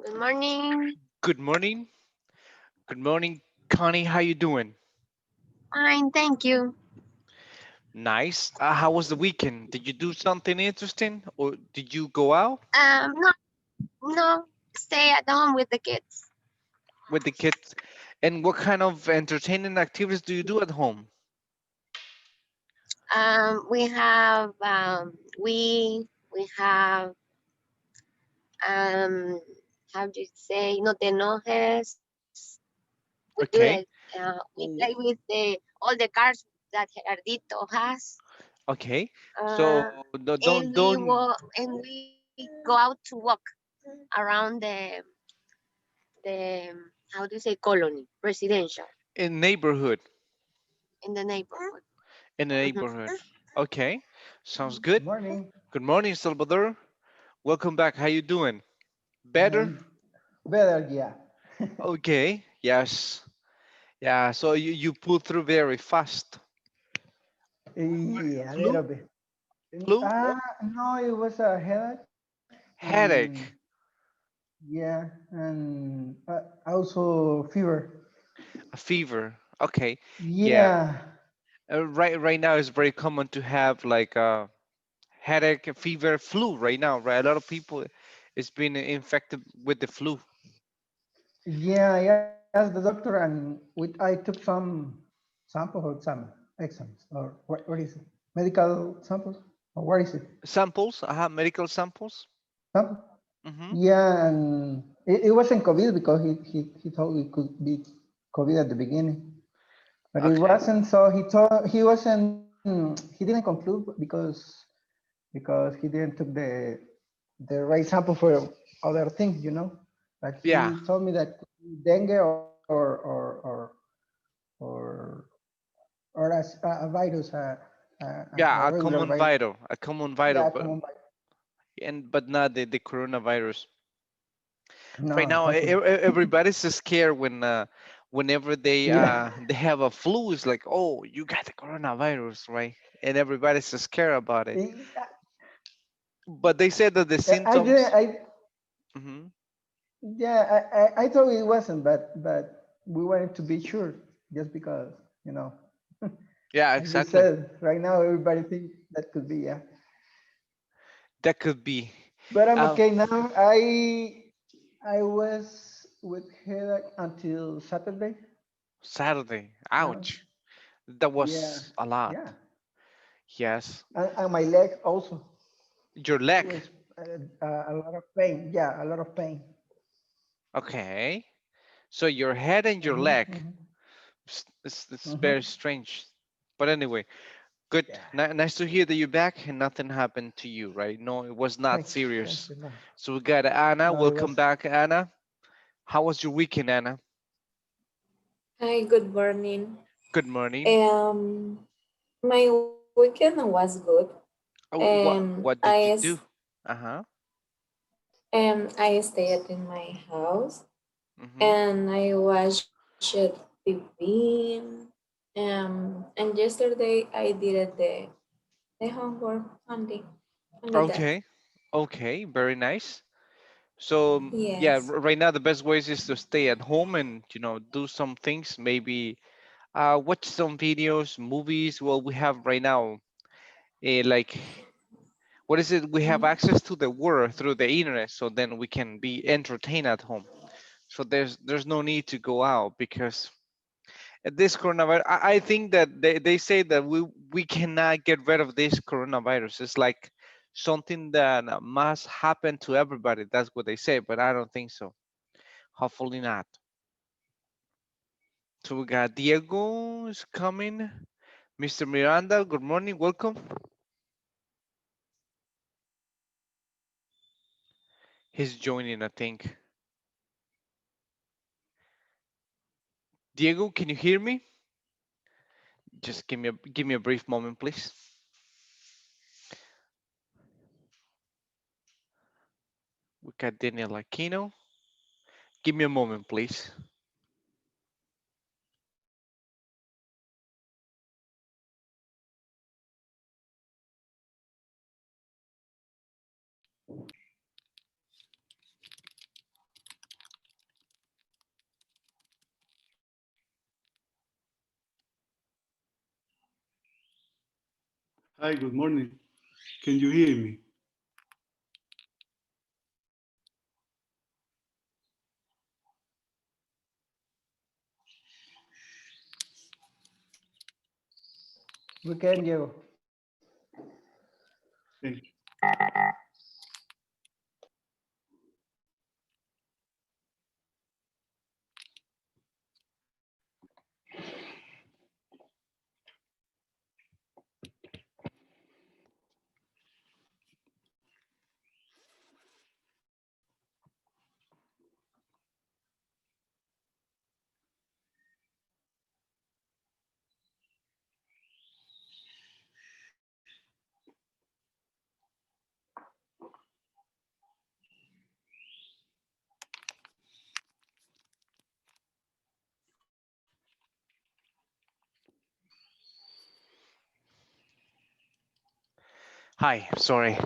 Good morning. Good morning. Good morning, Connie. How you doing? Fine, thank you. Nice. How was the weekend? Did you do something interesting, or did you go out No, no, stay at home with the kids. with the kids? And what kind of entertaining activities do you do at home? We have we have um how do you say no te enojes. We do it. Okay. We play w- with the all the cars that Gerardito has, Okay. So uh, don't don't and we go out to walk around the how do you say colony residential in neighborhood in the neighborhood. in the Mhm. neighborhood. Okay. Sounds good. Morning. Good morning, Salvador. Welcome back. How you doing? Better? Um, Better, yeah. Okay. Yes. Yeah. So you pulled through very fast. Yeah, a Flu? little bit. Flu? No, it was a headache, and Headache? yeah, and also fever. A fever? Okay. Yeah. Yeah, Right now it's very common to have like a headache, a fever, flu right now, right? A lot of people is being infected with the flu. yeah. I asked the doctor, and I took samples or some exams, or what is it? Medical samples, or what is it? Samples? Medical samples? Sample? Mm-hmm. Yeah, and it wasn't COVID because he told it could be COVID at the beginning. But it Okay. wasn't. So he wasn't. He didn't conclude because he didn't took the right sample for other things, you know. But Yeah. he told me that dengue or a virus, a Yeah, regular virus. a common vital, Yeah, but common virus. but not the coronavirus. Right No, now, hopefully. everybody's so scared whenever Yeah. they have a flu. It's like, oh, you got the coronavirus, right? And everybody's so scared about it. But they said that the I didn't. symptoms. I Hmm. Yeah, I thought it wasn't, but we wanted to be sure, just because, you know, Yeah, as you exactly. said, right now everybody thinks that could be, yeah. That could be. But I'm Uh, okay now. I was with headache until Saturday. Saturday. Now, Ouch. That yeah, was a lot. yeah, Yes. and my leg also. Your It leg. was a lot of pain. Yeah, a lot of pain. Okay. So your head and your Mm-hmm, leg. mm-hmm, It's mm-hmm. very strange. But anyway, good. Yeah. Nice to hear that you're back and nothing happened to you, right? No, it was not Thank serious. you. No, So we got Anna. no, it Welcome was. back, Anna. How was your weekend, Anna? Hi, good morning. Good morning. Um, my weekend was good. Oh, what did you do? Uh-huh. I stayed in my house Mm-hmm. and I watched TV. And yesterday I did the homework only that. Okay. Okay, very nice. So yeah, Yes. right now the best ways is to stay at home and do some things. Maybe watch some videos, movies. Well, we have right now like what is it? We have Mhm. access to the world through the internet, so then we can be entertained at home. So there's no need to go out because this coronavirus. I think that they say that we cannot get rid of this coronavirus. It's like something that must happen to everybody. That's what they say, but I don't think so. Hopefully not. So we got Diego is coming. Mr. Miranda, good morning. Welcome. He's joining, I think. Diego, can you hear me? Just give me a brief moment, please. We got Daniel Aquino. Give me a moment, please. Hi, good morning. Can you hear me? We can, Diego. Thank you. Hi, sorry.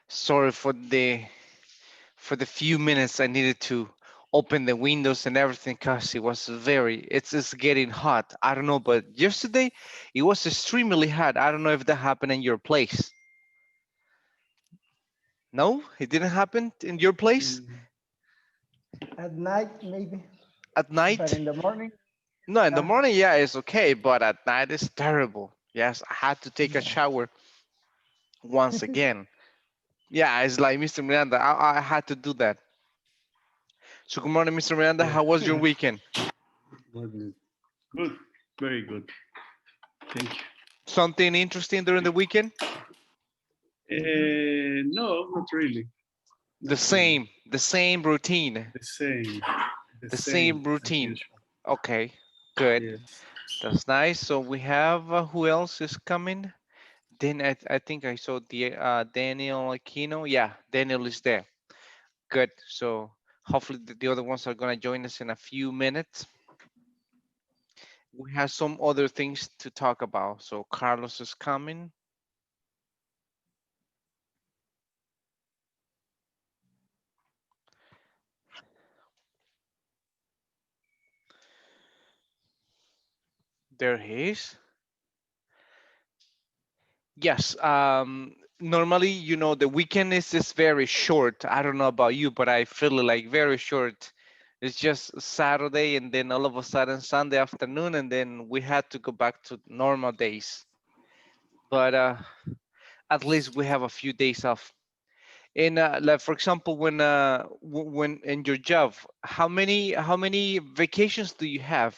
Sorry for the few minutes I needed to open the windows and everything because it was it's just getting hot. I don't know, but yesterday it was extremely hot. I don't know if that happened in your place. No, it didn't happen in your place Mm, At night, maybe, at but night. in the morning, No, in the yeah, morning, yeah, it's okay, but at night it's terrible. Yes, I had to take a yeah. shower once again. Yeah, it's like Mr. Miranda. I had to do that. So good morning, Mr. Miranda. yeah. How was your weekend? Morning. Good. Very good. Thank you. Something interesting during the weekend? No, not really. The Not really. same routine, The same. The the same same as routine. usual. Okay, good. Yes. That's nice. So we have who else is coming? Then I think I saw the Daniel Aquino. Yeah, Daniel is there. Good. So hopefully the other ones are gonna join us in a few minutes. We have some other things to talk about. So Carlos is coming. There he is. Yes. Normally, the weekend is just very short. I don't know about you, but I feel like very short. It's just Saturday and then all of a sudden Sunday afternoon, and then we had to go back to normal days. But at least we have a few days off. And like for example, when in your job, how many vacations do you have?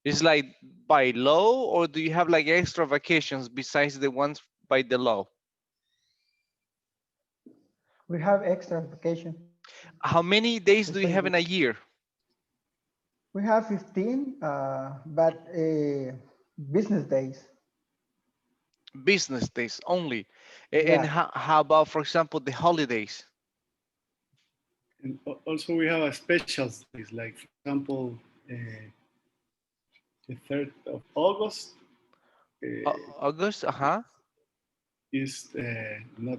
Is like by law, or do you have like extra vacations besides the ones by the law? We have extra vacation. How many days do you Especially have in a year? we have 15, but business days. Business days only. And Yeah, how about, for example, the holidays? And also we have a special days, like for example, the 3rd of August August, uh-huh. is not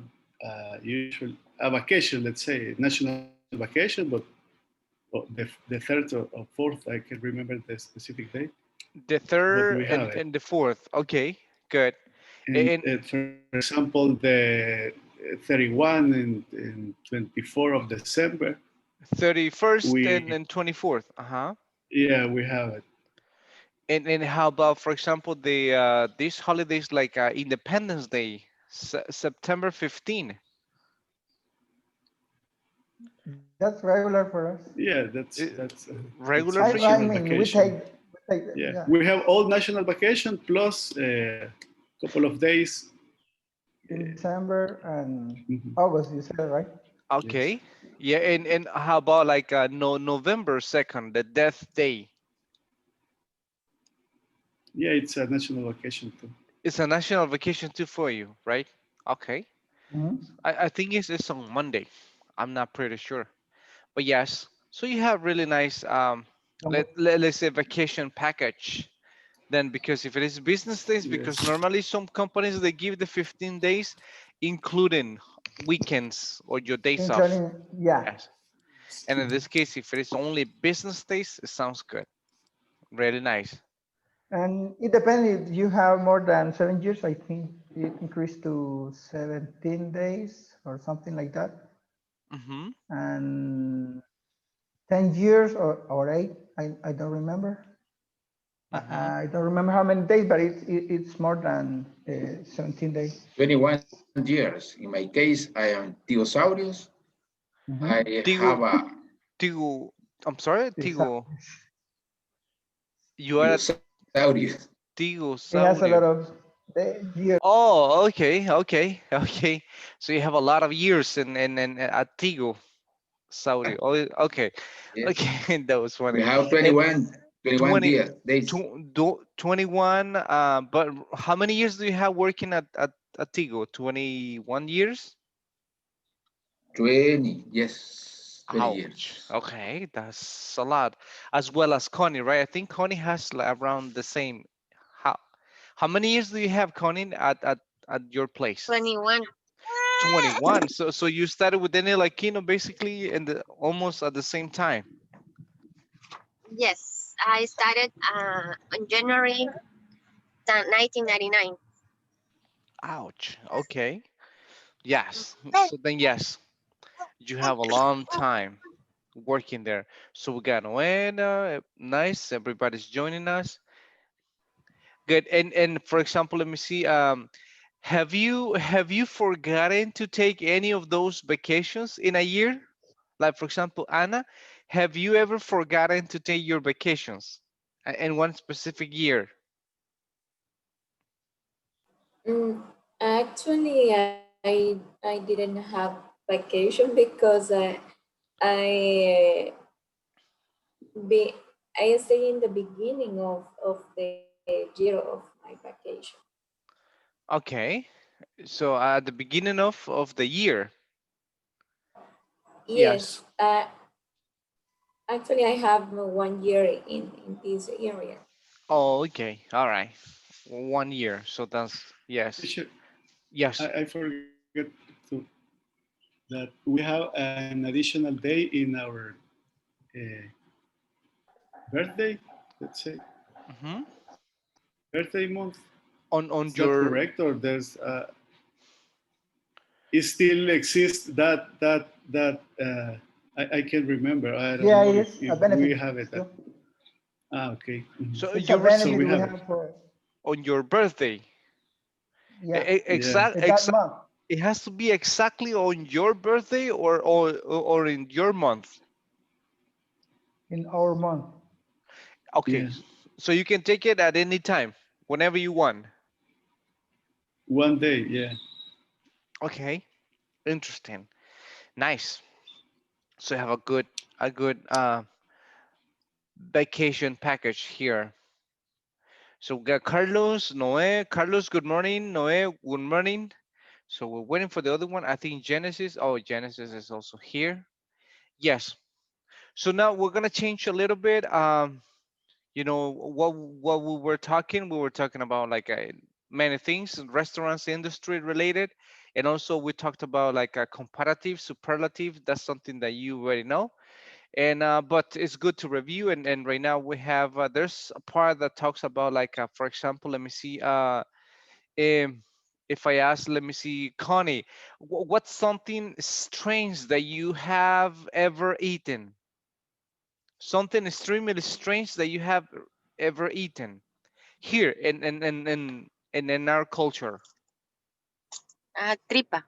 usual a vacation, let's say national vacation, but the 3rd or 4th, I can remember the specific date, The but third we have and, it. and the fourth. Okay, good. And And for example, the 31 and 24 of December, 31st and, we and 24th. Uh-huh. yeah, we have it. And how about, for example, the these holidays like Independence Day, September 15? that's regular for us. Yeah, Uh, that's Regular a for I you? national mean, vacation. we take, Yeah, yeah, we have all national vacation plus a couple of days. in December and Mhm. August, you said, right? Yes. Okay. Yeah, and how about like no November 2nd, the Death Day? Yeah, it's a national vacation too. It's a national vacation too for you, right? Okay. Mhm. I think it's on Monday. I'm not pretty sure. But yes, so you have really nice let's say vacation package then, because if it is business days, because Yes. normally some companies they give the 15 days including weekends or your days off. Including, yeah. Yes. And in this case, if it is only business days, it sounds good. Really nice. And it depends if you have more than 7 years, I think. it increased to 17 days or something like that. Mm-hmm. And 10 years or 8, I don't remember. Mm-hmm. I don't remember how many days, but it's more than 17 days. 21 years. In my case, I am Theosaurus. Mhm. I Tigo, have a Tigo, I'm sorry, It's, Tigo. You are a Theosaurus. it has a lot Tigosaurio. of years. Oh, okay, okay, okay. So you have a lot of years in a Tigo Saurio. Oh, okay, Yes. okay, that was We funny. have And 21 20, days. 21, but how many years do you have working at Tigo? 21 years? 20, yes, 20 Ouch. years. Okay, that's a lot. As well as Connie, right? I think Connie has like around the same. How how many years do you have, Connie, at your place? 21. 21. So you started with Daniel Aquino basically in the almost at the same time. Yes, I started on January 1999. Ouch. Okay. Yes. So then yes, you have a long time working there. So we got Noena, nice. Everybody's joining us. Good. And for example, let me see. Have you forgotten to take any of those vacations in a year? Like for example, Anna, have you ever forgotten to take your vacations in one specific year? Mm, actually, I didn't have vacation because I be I stay in the beginning of the year of my vacation. Okay. So at the beginning of the year. Yes, Yes. actually, I have 1 year in this area. Oh, okay. All right. 1 year. So that's yes. Teacher, Yes. I forget to, that we have an additional day in our uh, birthday, let's say, Hmm. birthday month. On Is that your correct, or there's it still exists that I can't remember. I don't Yeah, know it is a if we benefit. have it. Still. Okay. Mhm. so It's a you So benefit we receive we have it. have for, on your birthday. yeah, Yeah. that month. It has to be exactly on your birthday or in your month. In our month. Okay, Yeah. so you can take it at any time, whenever you want. One day. Yeah. Okay, interesting, nice. So you have a good vacation package here. So we got Carlos, Noe. Carlos, good morning. Noe, good morning. So we're waiting for the other one. I think Genesis. Oh, Genesis is also here. Yes. So now we're gonna change a little bit. What we were talking about like many things, restaurants industry related, and also we talked about like a comparative, superlative. That's something that you already know, and but it's good to review. And right now we have there's a part that talks about like for example, let me see. Um, if I ask, let me see, Connie, what's something strange that you have ever eaten? Something extremely strange that you have ever eaten here in our culture. Tripa.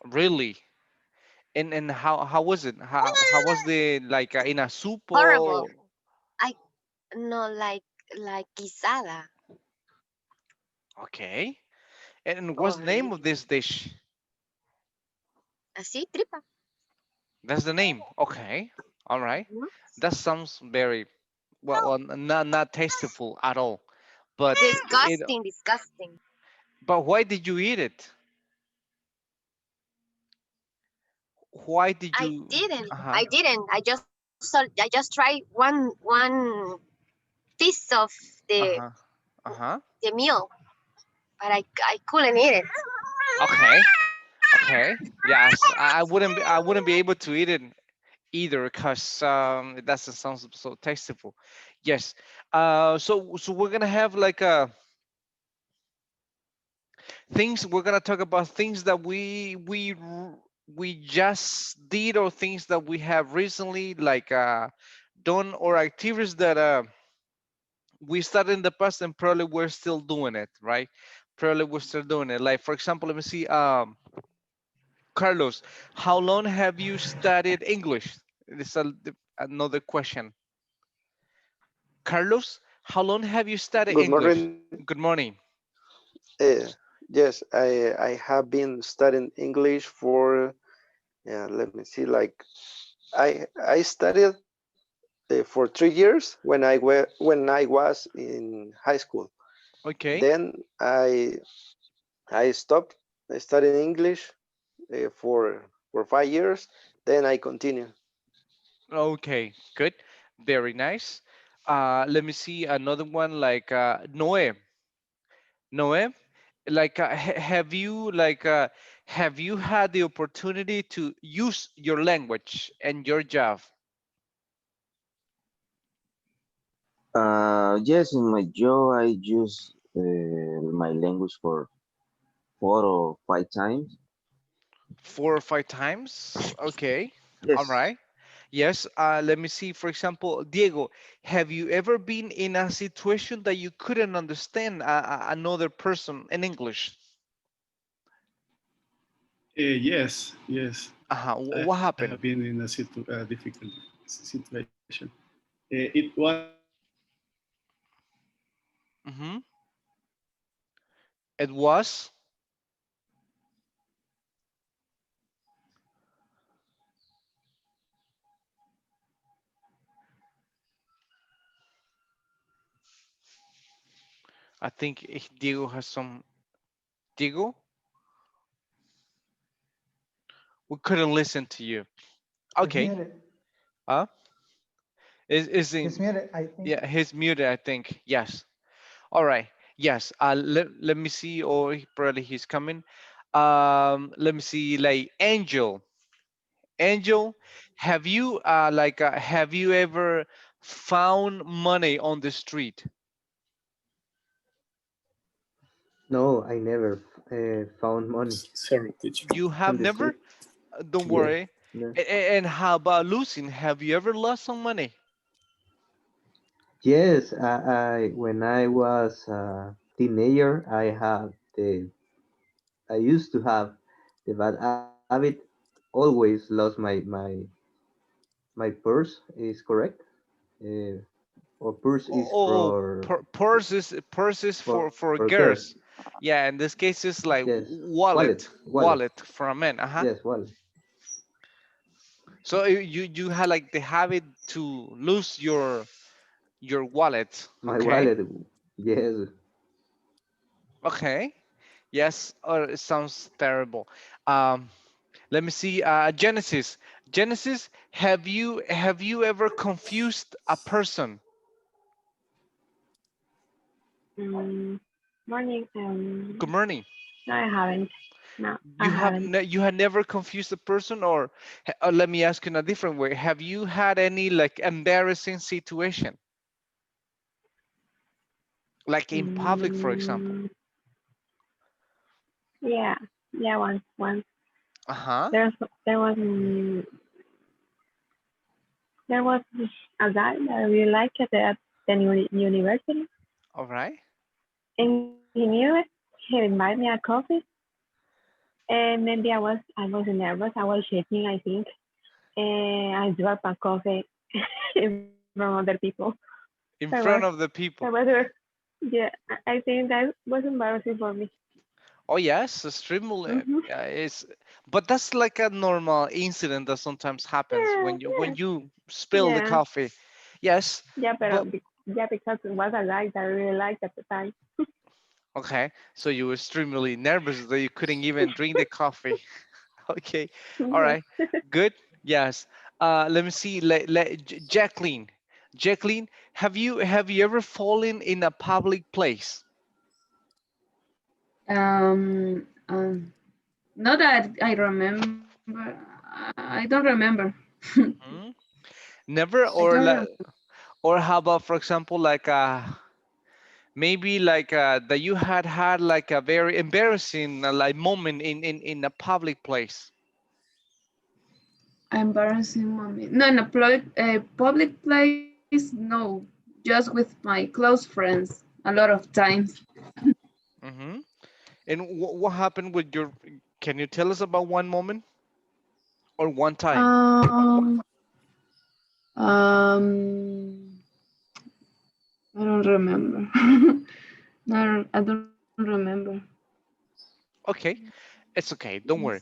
Really? And how was it? How was the like in a soup Horrible. or I no like guisada. okay? And what's the name of Horrible. this dish? Así, tripa. That's the name. Okay. All right. Mhm. That sounds very well, not tasteful at all. But it Disgusting, disgusting. but why did you eat it? Why did I you didn't. uh-huh. I didn't. I just tried one piece of the Uh-huh. Uh-huh. the meal, but I couldn't eat it. Okay. Okay. Yes, I wouldn't be able to eat it either because it doesn't sound so tasteful. Yes. So we're gonna have like a Things we're gonna talk about things that we just did or things that we have recently like done or activities that we started in the past and probably we're still doing it, right? Probably we're still doing it. Like for example, let me see. Carlos, how long have you studied English? This is another question. Carlos, how long have you studied Good English? morning. Good morning. Yes, I have been studying English for let me see, like I studied for 3 years when I was in high school. Okay. Then I stopped studying English for 5 years. Then I continue. Okay, good. Very nice. Let me see another one like Noe. Noe, like have you had the opportunity to use your language and your job? Yes, in my job, I use my language for 4 or 5 times. 4 or 5 times? Okay. All Yes. right. Yes. Let me see. For example, Diego, have you ever been in a situation that you couldn't understand another person in English? Yes. What I happened? have been in a difficult situation. It was Mm-hmm. It was. I think Diego has some. Diego, we couldn't listen to you. It's Okay. muted. Uh, is It's in. muted, I think. Yeah, he's muted. I think. Yes. All right. Yes. Let me see. Or probably he's coming. Let me see. Like Angel. Angel, have you ever found money on the street? No, I never found money sorry, teacher. You have on the never? street. Don't Yes. worry. No. And how about losing? Have you ever lost some money? Yes, I when I was a teenager, I used to have the bad habit. Always lost my purse. Is correct? Uh, or purse is Purses for for girls. girls. Yeah, in this case, it's like Yes, wallet. wallet for a man. Yes, wallet. So you had like the habit to lose your wallet. My Okay. wallet. Yes. Okay. Yes. It sounds terrible. Um, let me see. Genesis. Genesis, have you ever confused a person? Morning. Good morning. No, I haven't. No, I haven't. You had never confused a person, or let me ask you in a different way. Have you had any like embarrassing situation, like in public, for example? Mm, yeah, yeah. Once Uh-huh. there's there was there was a guy that I really liked at the university, All right. and he knew it. He invited me a coffee, and maybe I was nervous. I was shaking, I think, and I dropped a coffee in front of other people. In That was front of the that people. was yeah. I think that was embarrassing for me. Oh yes, extremely. Hmm. It's but that's like a normal incident that sometimes happens Yeah, when yeah, you spill the yeah, coffee. Yes, yeah. but Yeah, because it was a guy that I really liked at the time. okay. So you were extremely nervous that you couldn't even drink the coffee. Okay. All Yeah. right. Good. Yes. Let me see. Jacqueline. Jacqueline, have you ever fallen in a public place? Um, not that I remember. I don't remember. Hmm? Never, I don't remember. or how about, for example, like Maybe like that you had like a very embarrassing like moment in a public place. Embarrassing moment. No, in a public place, no. Just with my close friends a lot of times. Hmm. And what happened with your? Can you tell us about one moment or one time? Um, um, I don't remember. No, I don't remember. Okay, it's okay. Don't worry.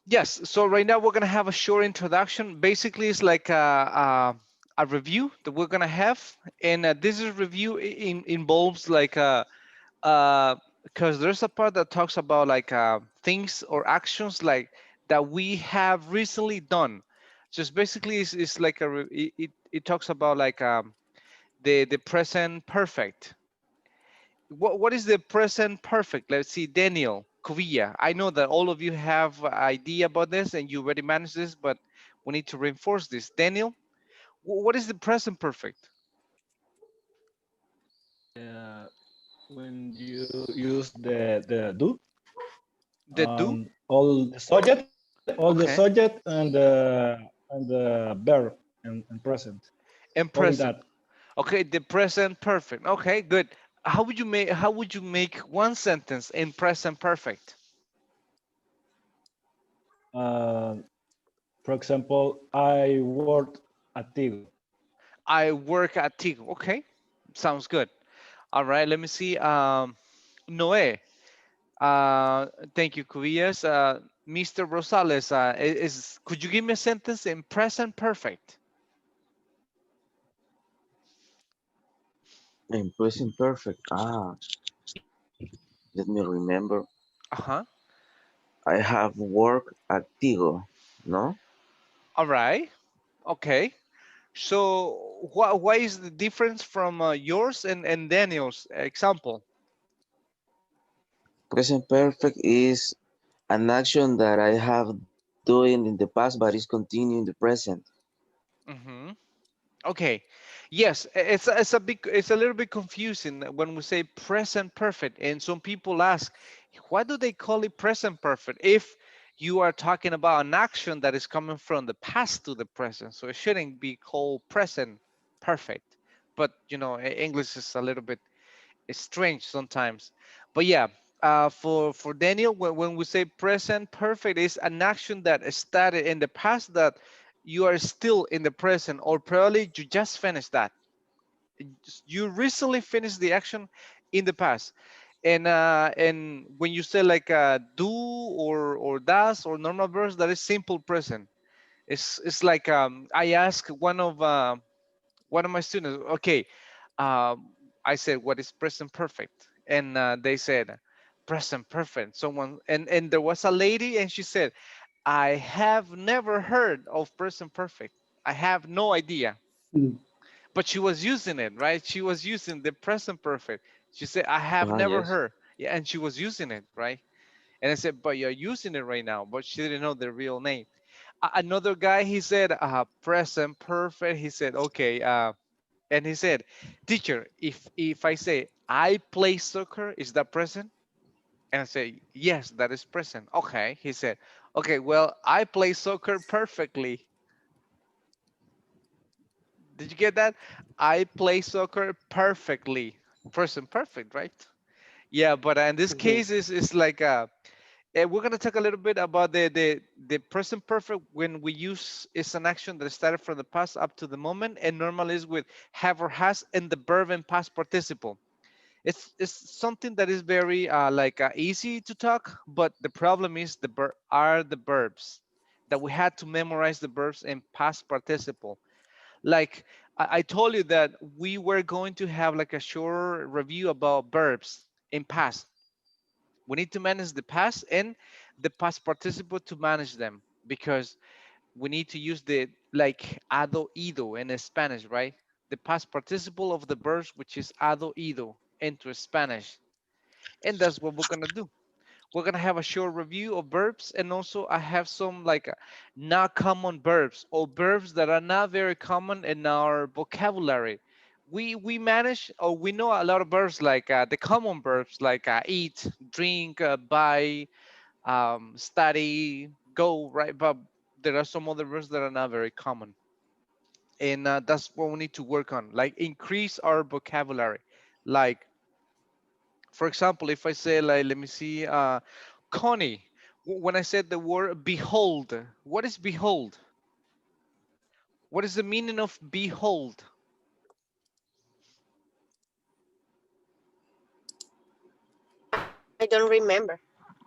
Yes, so right now we're gonna have a short introduction. Basically, it's like a review that we're gonna have, and this is review involves like because there's a part that talks about like things or actions like that we have recently done. Just basically, it's like it talks about like the present perfect. What is the present perfect? Let's see, Daniel Covilla. I know that all of you have idea about this and you already managed this, but we need to reinforce this. Daniel, what is the present perfect? When you use the do The do? all the Okay. subject and the verb and present, And only present. that. Okay, the present perfect. Okay, good. How would you make one sentence in present perfect? uh, for example, I worked at Tigo. I work at Tigo. Okay, sounds good. All right, let me see. Noé. Thank you, Cubillas. Mr. Rosales, could you give me a sentence in present perfect? In present perfect. Let me remember. Uh-huh. I have worked at Tigo. No? All right. Okay. So what is the difference from yours and Daniel's example? Present perfect is an action that I have doing in the past but is continuing in the present. Hmm. Okay. Yes, it's a little bit confusing when we say present perfect, and some people ask, why do they call it present perfect if you are talking about an action that is coming from the past to the present? So it shouldn't be called present perfect. But English is a little bit strange sometimes. But yeah, for Daniel, when we say present perfect, is an action that started in the past that you are still in the present, or probably you just finished that. You recently finished the action in the past. And when you say like do or does or normal verbs, that is simple present. It's like I ask one of my students, okay, I said, what is present perfect? And they said, present perfect. Someone, and there was a lady and she said, I have never heard of present perfect. I have no idea. Mm. But she was using it, right? She was using the present perfect. She said, I have never Yes. heard. Yeah, and she was using it, right? And I said, but you're using it right now. But she didn't know the real name. Another guy, he said, present perfect. He said, okay, and he said, teacher, if I say I play soccer, is that present? And I say, yes, that is present. Okay, he said, okay, well, I play soccer perfectly. Did you get that? I play soccer perfectly. Present perfect, right? Yeah, but in this Mhm. case, is like we're gonna talk a little bit about the present perfect when we use is an action that started from the past up to the moment, and normally is with have or has and the verb and past participle. It's something that is very easy to talk, but the problem is are the verbs that we had to memorize the verbs in past participle. Like I told you that we were going to have like a short review about verbs in past. We need to manage the past and the past participle to manage them because we need to use the like ado ido in Spanish, right? The past participle of the verbs, which is ado ido, into Spanish. And that's what we're gonna do. We're gonna have a short review of verbs, and also I have some like not common verbs or verbs that are not very common in our vocabulary. we manage, or we know a lot of verbs like the common verbs like eat, drink, buy, study, go, right? But there are some other verbs that are not very common, and that's what we need to work on, like increase our vocabulary. Like, for example, if I say, like, let me see, Connie, when I said the word behold, what is behold? What is the meaning of behold? I don't remember.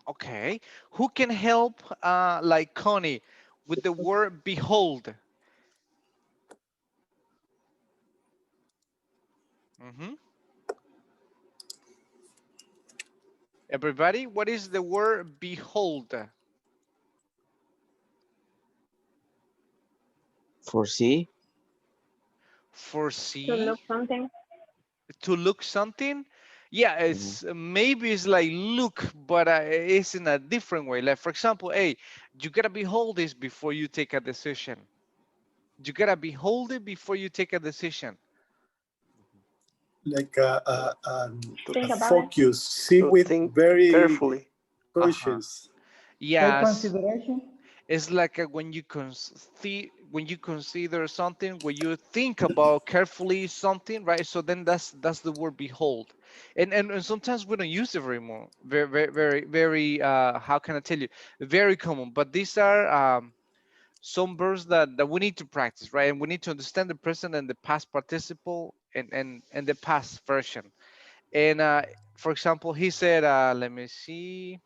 Okay, who can help like Connie with the word behold? Mhm. Everybody, what is the word behold? Foresee. To Foresee, look something. to look something. Yeah, Mhm. it's maybe it's like look, but it's in a different way. Like, for example, hey, you gotta behold this before you take a decision. You gotta behold it before you take a decision. Like To, Think a about it. focus, see to with think very carefully. Uh-huh. conscious. Take Yes. consideration. It's like when you consider something, when you think about carefully something, right? So then that's the word behold, and sometimes we don't use it very more, very how can I tell you, very common. But these are some verbs that we need to practice, right? And we need to understand the present and the past participle and the past version. And for example, he said, let me see,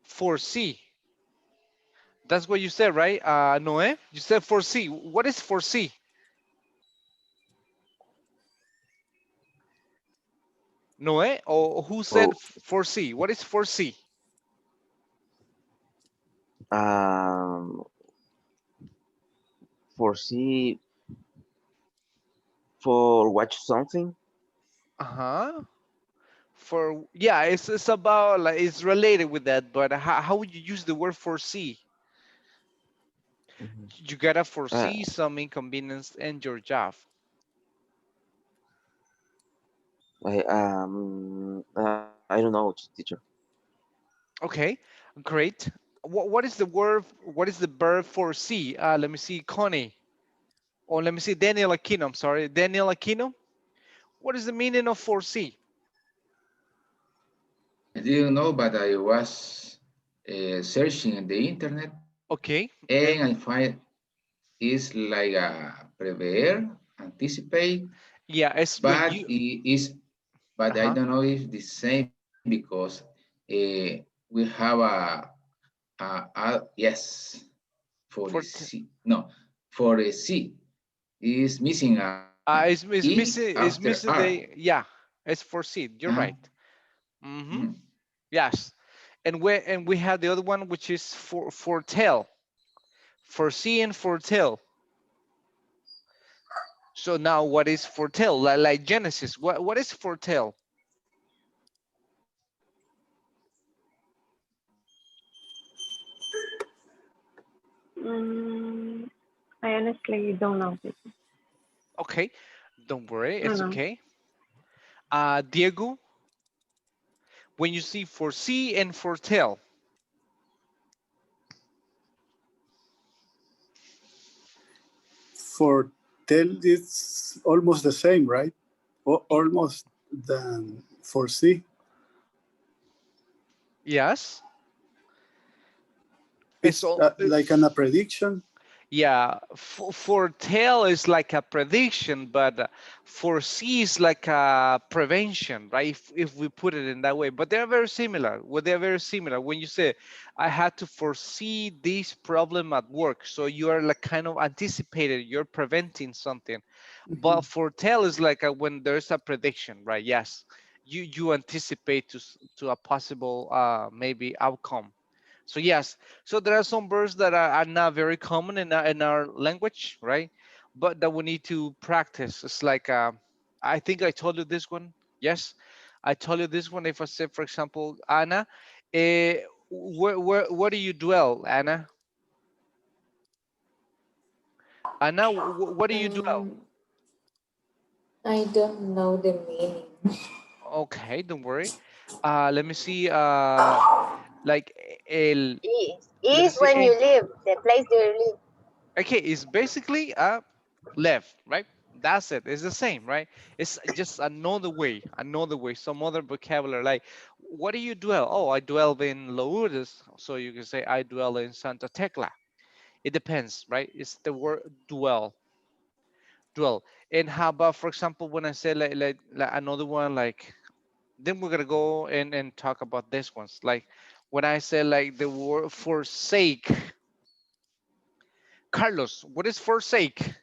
foresee. That's what you said, right? Noé, you said foresee. What is foresee? Noé, or who said Oh, foresee? What is foresee? um, foresee for watch something. Uh-huh. For yeah, it's about like it's related with that, but how would you use the word foresee? Mhm. You gotta Uh, foresee some inconvenience in your job. I don't know, teacher. Okay, great. What is the word? What is the verb foresee? Let me see, Connie. Or let me see, Daniel Aquino. I'm sorry, Daniel Aquino. What is the meaning of foresee? I didn't know, but I was searching in the internet Okay, and I find it's like a prever, anticipate, yeah, it's when but you. it is, but I Uh-huh. don't know if the same because we have yes for the For t- C. No, for a C is missing a E after it's R. missing the, yeah, it's foresee. You're Uh, right. Mm-hmm. mm. Yes, and we have the other one, which is for foretell, foresee and foretell. So now, what is foretell? Like Genesis, what is foretell? Mm, I honestly don't know this. Okay, don't worry, No, it's no. okay. Diego, when you see foresee and foretell, For tell, it's almost the same, right? Almost than foresee. yes, it's It's all. like an, a prediction. Yeah, foretell is like a prediction, but foresee is like a prevention, right? If we put it in that way, but they're very similar. Well, they're very similar. When you say, I had to foresee this problem at work, so you are like kind of anticipated, you're preventing something. But Mhm. foretell is like when there's a prediction, right? Yes, you anticipate to a possible maybe outcome. So yes, so there are some verbs that are not very common in our language, right? But that we need to practice. It's like I think I told you this one. Yes, I told you this one. If I say, for example, Anna, where do you dwell, Anna? Anna, where do you Um, dwell? I don't know the meaning. Okay, don't worry. Let me see. Like el. Let me Is see. when you live, the place you live. Okay, it's basically left, right? That's it. It's the same, right? It's just another way, some other vocabulary. Like, what do you dwell? Oh, I dwell in Lourdes, so you can say I dwell in Santa Tecla. It depends, right? It's the word dwell. And how about, for example, when I say like another one, like then we're gonna go and talk about this ones. Like when I say like the word forsake, Carlos, what is forsake?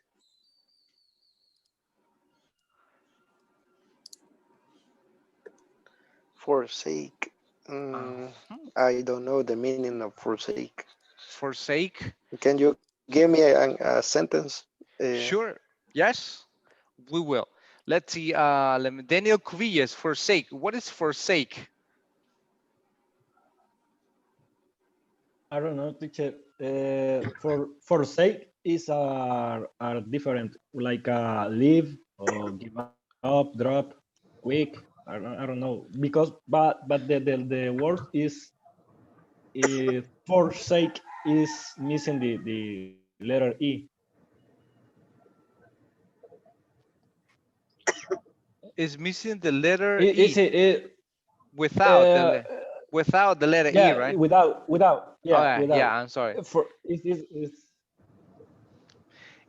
Forsake. Uh, I don't know the meaning of forsake. forsake. Can you give me a sentence? Sure. Yes, we will. Let's see. Let me, Daniel Cuvillas, forsake. What is forsake? I don't know, teacher. For forsake is are different, like leave or give up, drop, quick. I don't know because but the word is forsake is missing the letter e. Is missing the letter Is E it, without the uh, without the letter E, yeah, right? without yeah, Okay, yeah, without I'm sorry. for is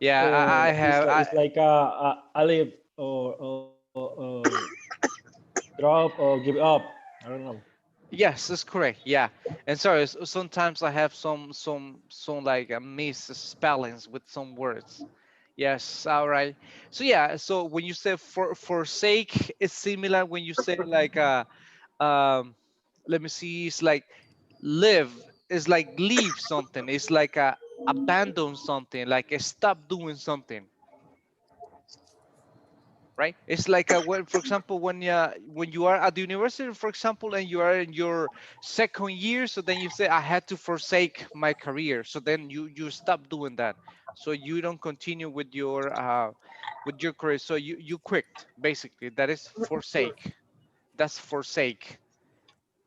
Yeah, I have. it's like a leave or drop or give up. I don't know. Yes, that's correct. Yeah, and sorry, sometimes I have some like misspellings with some words. Yes, all right. So yeah, so when you say forsake, it's similar when you say like let me see, it's like live, it's like leave something, it's like abandon something, like stop doing something, right? It's like when, for example, when you are at the university, for example, and you are in your second year, so then you say I had to forsake my career, so then you stop doing that, so you don't continue with your career, so you quit, basically. That is forsake. That's forsake,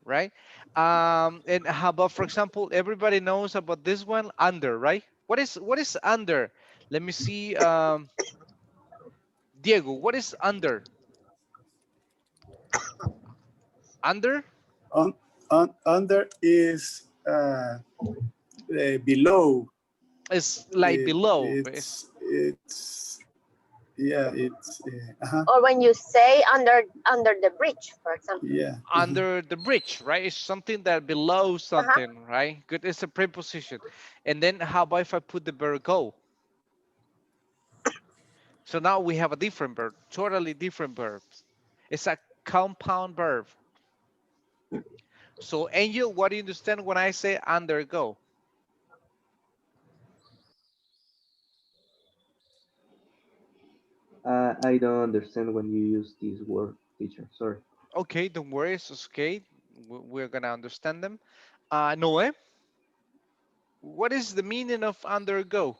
right? And how about, for example, everybody knows about this one, under, right? What is under? Let me see. Diego, what is under? Under Under is below. is like below. It's yeah, it's Or when you say under the bridge, for example. yeah. Under the bridge, right? It's something that below Uh-huh. something, right? Good. It's a preposition. And then how about if I put the verb go? So now we have a different verb, totally different verb. It's a compound verb. So Angel, what do you understand when I say undergo? I don't understand when you use this word, teacher. Sorry. Okay, don't worry, it's okay. We're gonna understand them. Noe, what is the meaning of undergo?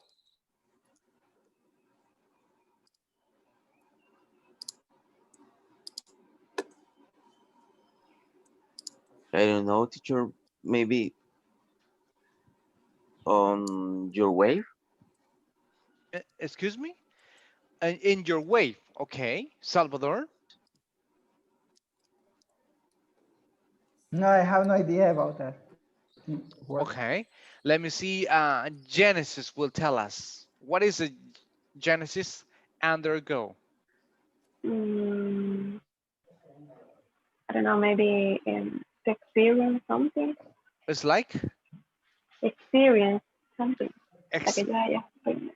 I don't know, teacher. Maybe on your way. Excuse me? In your way, okay. Salvador? No, I have no idea about that word. Okay. Let me see. Genesis will tell us. What is a Genesis undergo? Mm, I don't know, maybe to experience something, It's like experience something, like a yeah, yeah.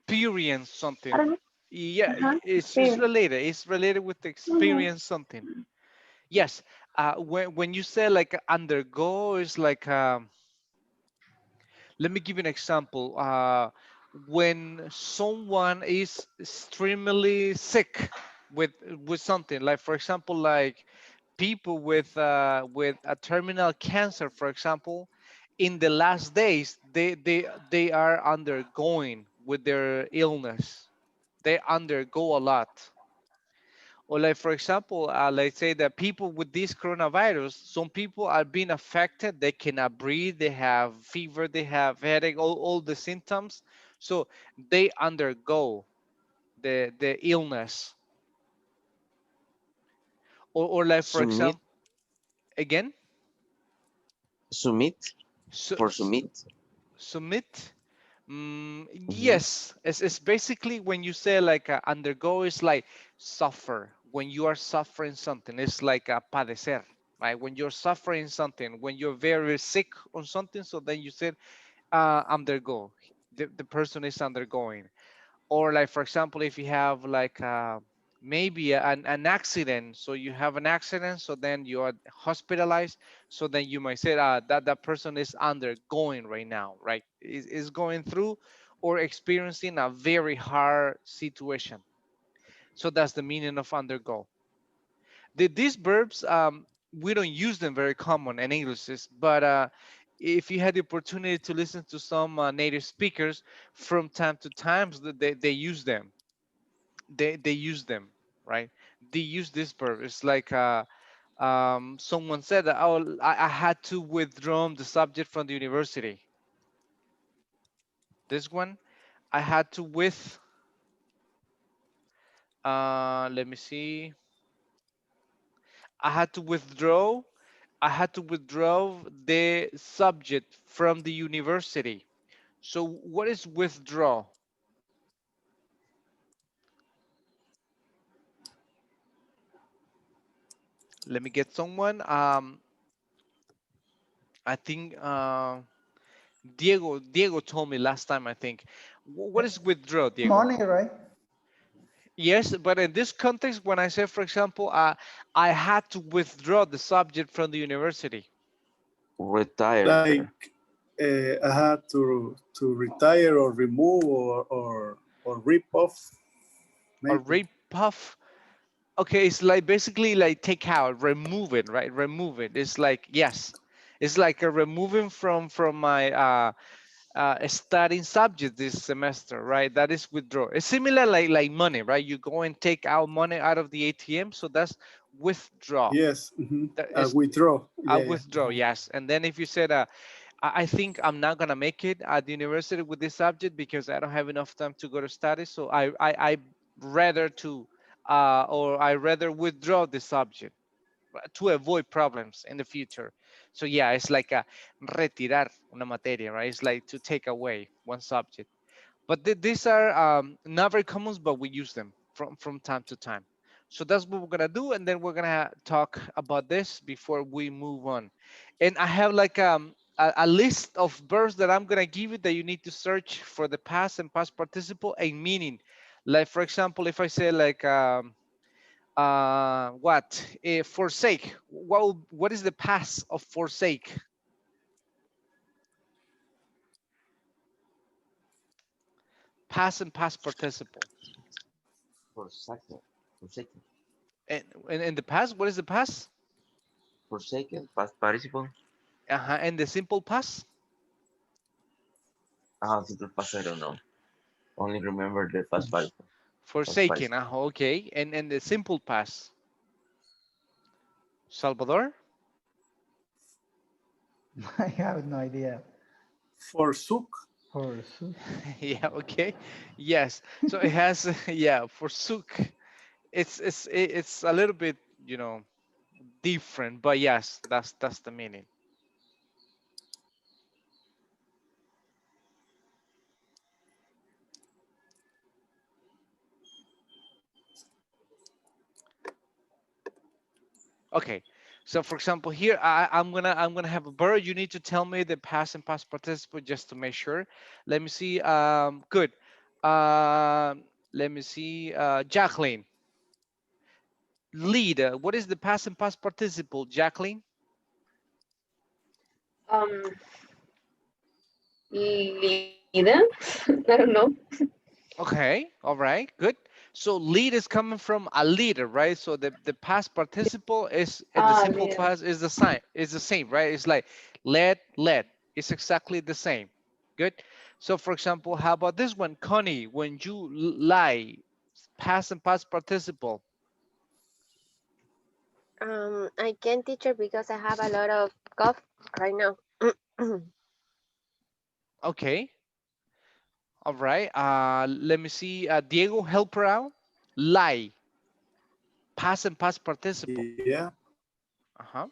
experience I something. don't know. Yeah, Uh-huh. it's Experience. related. It's related with Mm-hmm. experience something. Yes. When you say like undergo, it's like let me give you an example. When someone is extremely sick with something, like for example, like people with a terminal cancer, for example, in the last days, they are undergoing with their illness. They undergo a lot. Or like, for example, let's say that people with this coronavirus, some people are being affected. They cannot breathe. They have fever. They have headache. All the symptoms. So they undergo the illness. Or like, for Submit, example, again, submit, so, for submit. submit. Mhm. Yes, it's basically when you say like undergo, is like suffer. When you are suffering something, it's like a padecer, right? When you're suffering something, when you're very sick on something, so then you said undergo. The person is undergoing. Or like, for example, if you have like maybe an accident, so you have an accident, so then you are hospitalized, so then you might say that that person is undergoing right now, right? Is going through or experiencing a very hard situation. So that's the meaning of undergo. These verbs, we don't use them very common in English, but if you had the opportunity to listen to some native speakers, from time to time they use them. They use them, right? They use this verb. It's like someone said that, oh, I had to withdraw the subject from the university. This one, I had to let me see, I had to withdraw, I had to withdraw the subject from the university. So what is withdraw? Let me get someone. I think Diego told me last time, I think. What is withdraw, Diego? Money, right? Yes, but in this context, when I say, for example, I had to withdraw the subject from the university. Retire. Like I had to retire or remove or rip off, A maybe. rape puff. Okay, it's like basically like take out, remove it, right? Remove it. It's like, yes, it's like a removing from my studying subject this semester, right? That is withdraw. It's similar like money, right? You go and take out money out of the ATM, so that's withdraw. Yes, That is withdraw. I Yeah, yeah. withdraw, yes. And then if you said, I think I'm not gonna make it at the university with this subject because I don't have enough time to go to study, so I rather to or I rather withdraw the subject to avoid problems in the future. So yeah, it's like a retirar una materia, right? It's like to take away one subject. But these are not very common, but we use them from time to time. So that's what we're gonna do, and then we're gonna talk about this before we move on. And I have like a list of verbs that I'm gonna give you that you need to search for the past and past participle and meaning. Like, for example, if I say like forsake, what is the past of forsake? Past and past participle. Forsaken. Forsaken. And in the past, what is the past? Forsaken. Past participle. And the simple past? Simple past, I don't know. Only remember the past participle. Past Forsaken. participle. Okay. And the simple past? Salvador? I have no idea. Forsook. Forsook. Yeah, okay. Yes. So it has, yeah, forsook. It's a little bit, different, but yes, that's the meaning. Okay. So for example, here I'm gonna have a bird. You need to tell me the past and past participle just to make sure. Let me see. Good. Let me see. Jacqueline. Lead. What is the past and past participle, Jacqueline? Um, leader. I don't know. Okay. All right. Good. So lead is coming from a leader, right? So the past participle is and the simple Leader. past is the same, right? It's like led. It's exactly the same. Good. So for example, how about this one, Connie? When you lie, past and past participle. I can't teach her because I have a lot of cough right now. Okay. All right. Let me see. Diego, help her out. Lie. Past and past participle. Yeah, Uh-huh.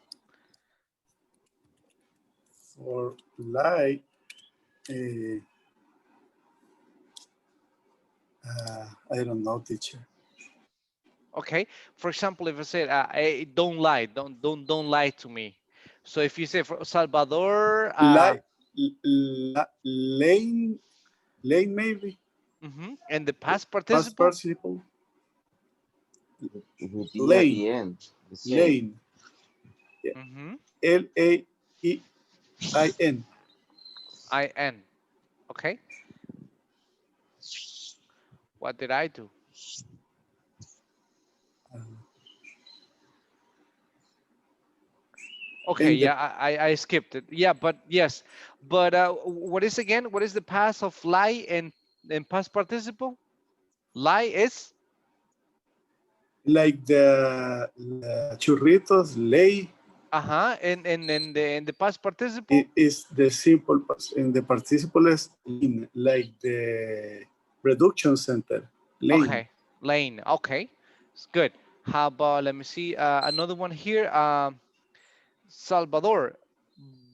for lie, uh, I don't know, teacher. Okay. For example, if I said, hey, don't lie, don't lie to me. So if you say for Salvador, Lie, lane, lane maybe. and the past Past participle. participle. It would be at Lane, the end, the same. lane. Yeah. Lain. In. Okay. What did I do? Okay, In the yeah, I skipped it. Yeah, but yes, but what is again? What is the past of lie and past participle? Lie is like the churritos lay and the past participle. is the simple in the participle is in like the production center lane. Okay, lane. Okay, it's good. How about let me see another one here. Salvador,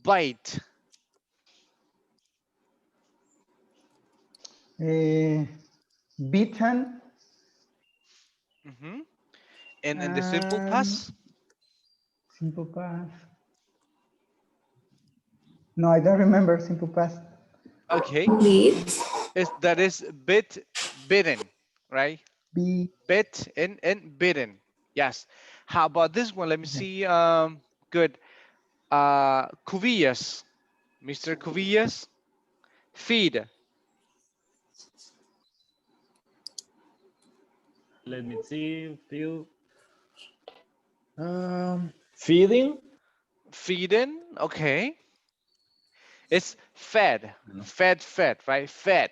bite. Beaten And the simple and past. simple past. No, I don't remember simple past. Okay, that is bitten, right? Be Bit and bitten. Yes. How about this one? Let me see. Good. Cuvillas, Mr. Cuvillas, feed. Let me see. Feel. Feeding. Feeding. Okay. It's fed, fed, right? Fed.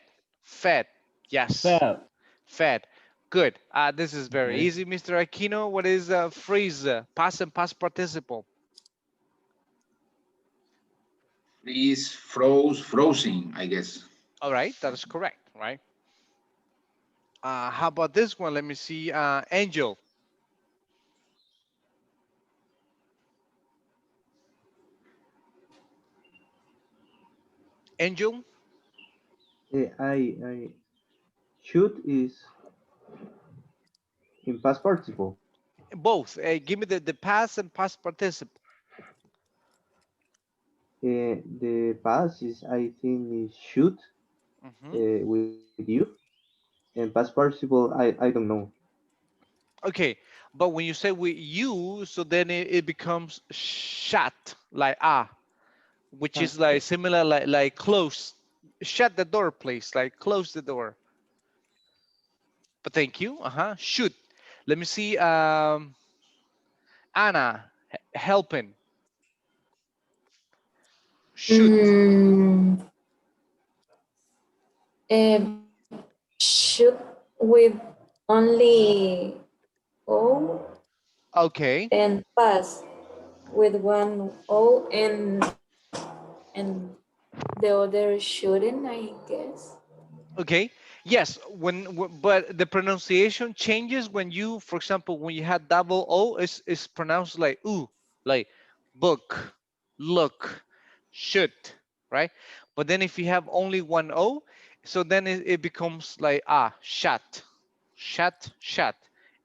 Yes. Fed. Fed. Good. This is very Okay. easy, Mr. Aquino. What is freeze? Past and past participle. Freeze, froze, frozen, I guess. All right, that is correct, right? How about this one? Let me see. Angel. Angel. I shoot is in past participle. Both. Give me the past and past participle. The past is, I think, is shoot with you, and past participle, I don't know. Okay, but when you say with you, so then it becomes shut, like which is like similar, like close. Shut the door, please. Like close the door. But thank you. Shoot. Let me see. Anna helping. Shoot. Mm, shoot with only O Okay. and pass with one O and the other shooting, I guess. Okay. Yes. But the pronunciation changes when you, for example, when you had double O, is pronounced like ooh, like book, look, should, right? But then if you have only one O, so then it becomes like shut,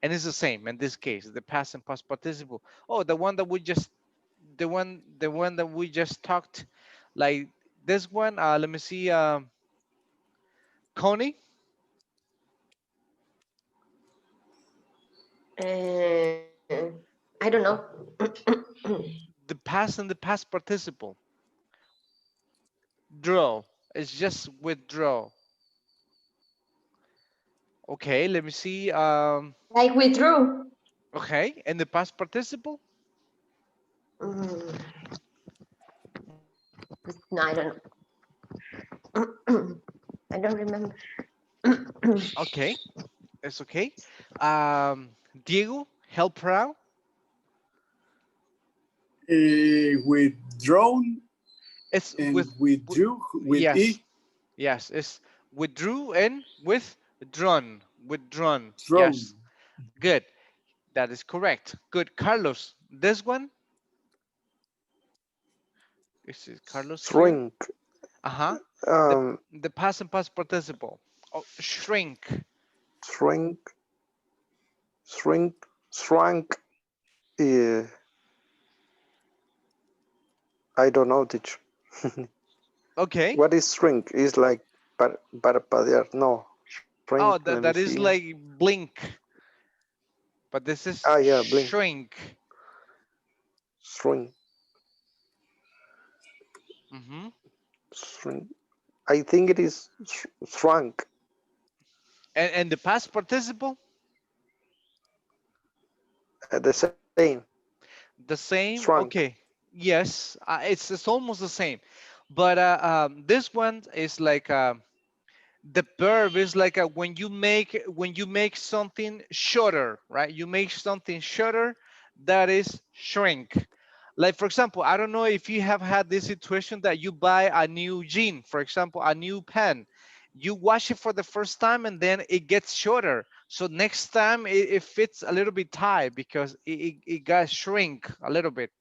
and it's the same in this case, the past and past participle. Oh, the one that we just talked, like this one. Let me see. Connie. I don't know. The past and the past participle. Draw. It's just withdraw. Okay, let me see. Like withdrew. Okay, and the past participle. Mm, no, I don't know. I don't remember. Okay, it's okay. Diego, help her out. with drone It's and with withdrew with yes, E. yes. It's withdrew and withdrawn, withdrawn. Drone. Yes, good. That is correct. Good, Carlos. This one is Carlos here. Shrink. Uh-huh. The Um, the past and past participle. Oh, shrink. shrink, shrink, shrunk. Uh, I don't know, teacher. Okay. What is shrink? Is like parpadear. No, shrink. Oh, Let me that see. is like blink, but this is Ah, yeah, blink. shrink. Shrink, Mm-hmm. shrink. I think it is shrunk. And the past participle, The same. the same. Shrunk. Okay. Yes, it's almost the same, but this one is like the verb is like when you make something shorter, right? You make something shorter, that is shrink. Like for example, I don't know if you have had this situation that you buy a new jean, for example, a new pen. You wash it for the first time and then it gets shorter. So next time it fits a little bit tight because it got shrink a little bit.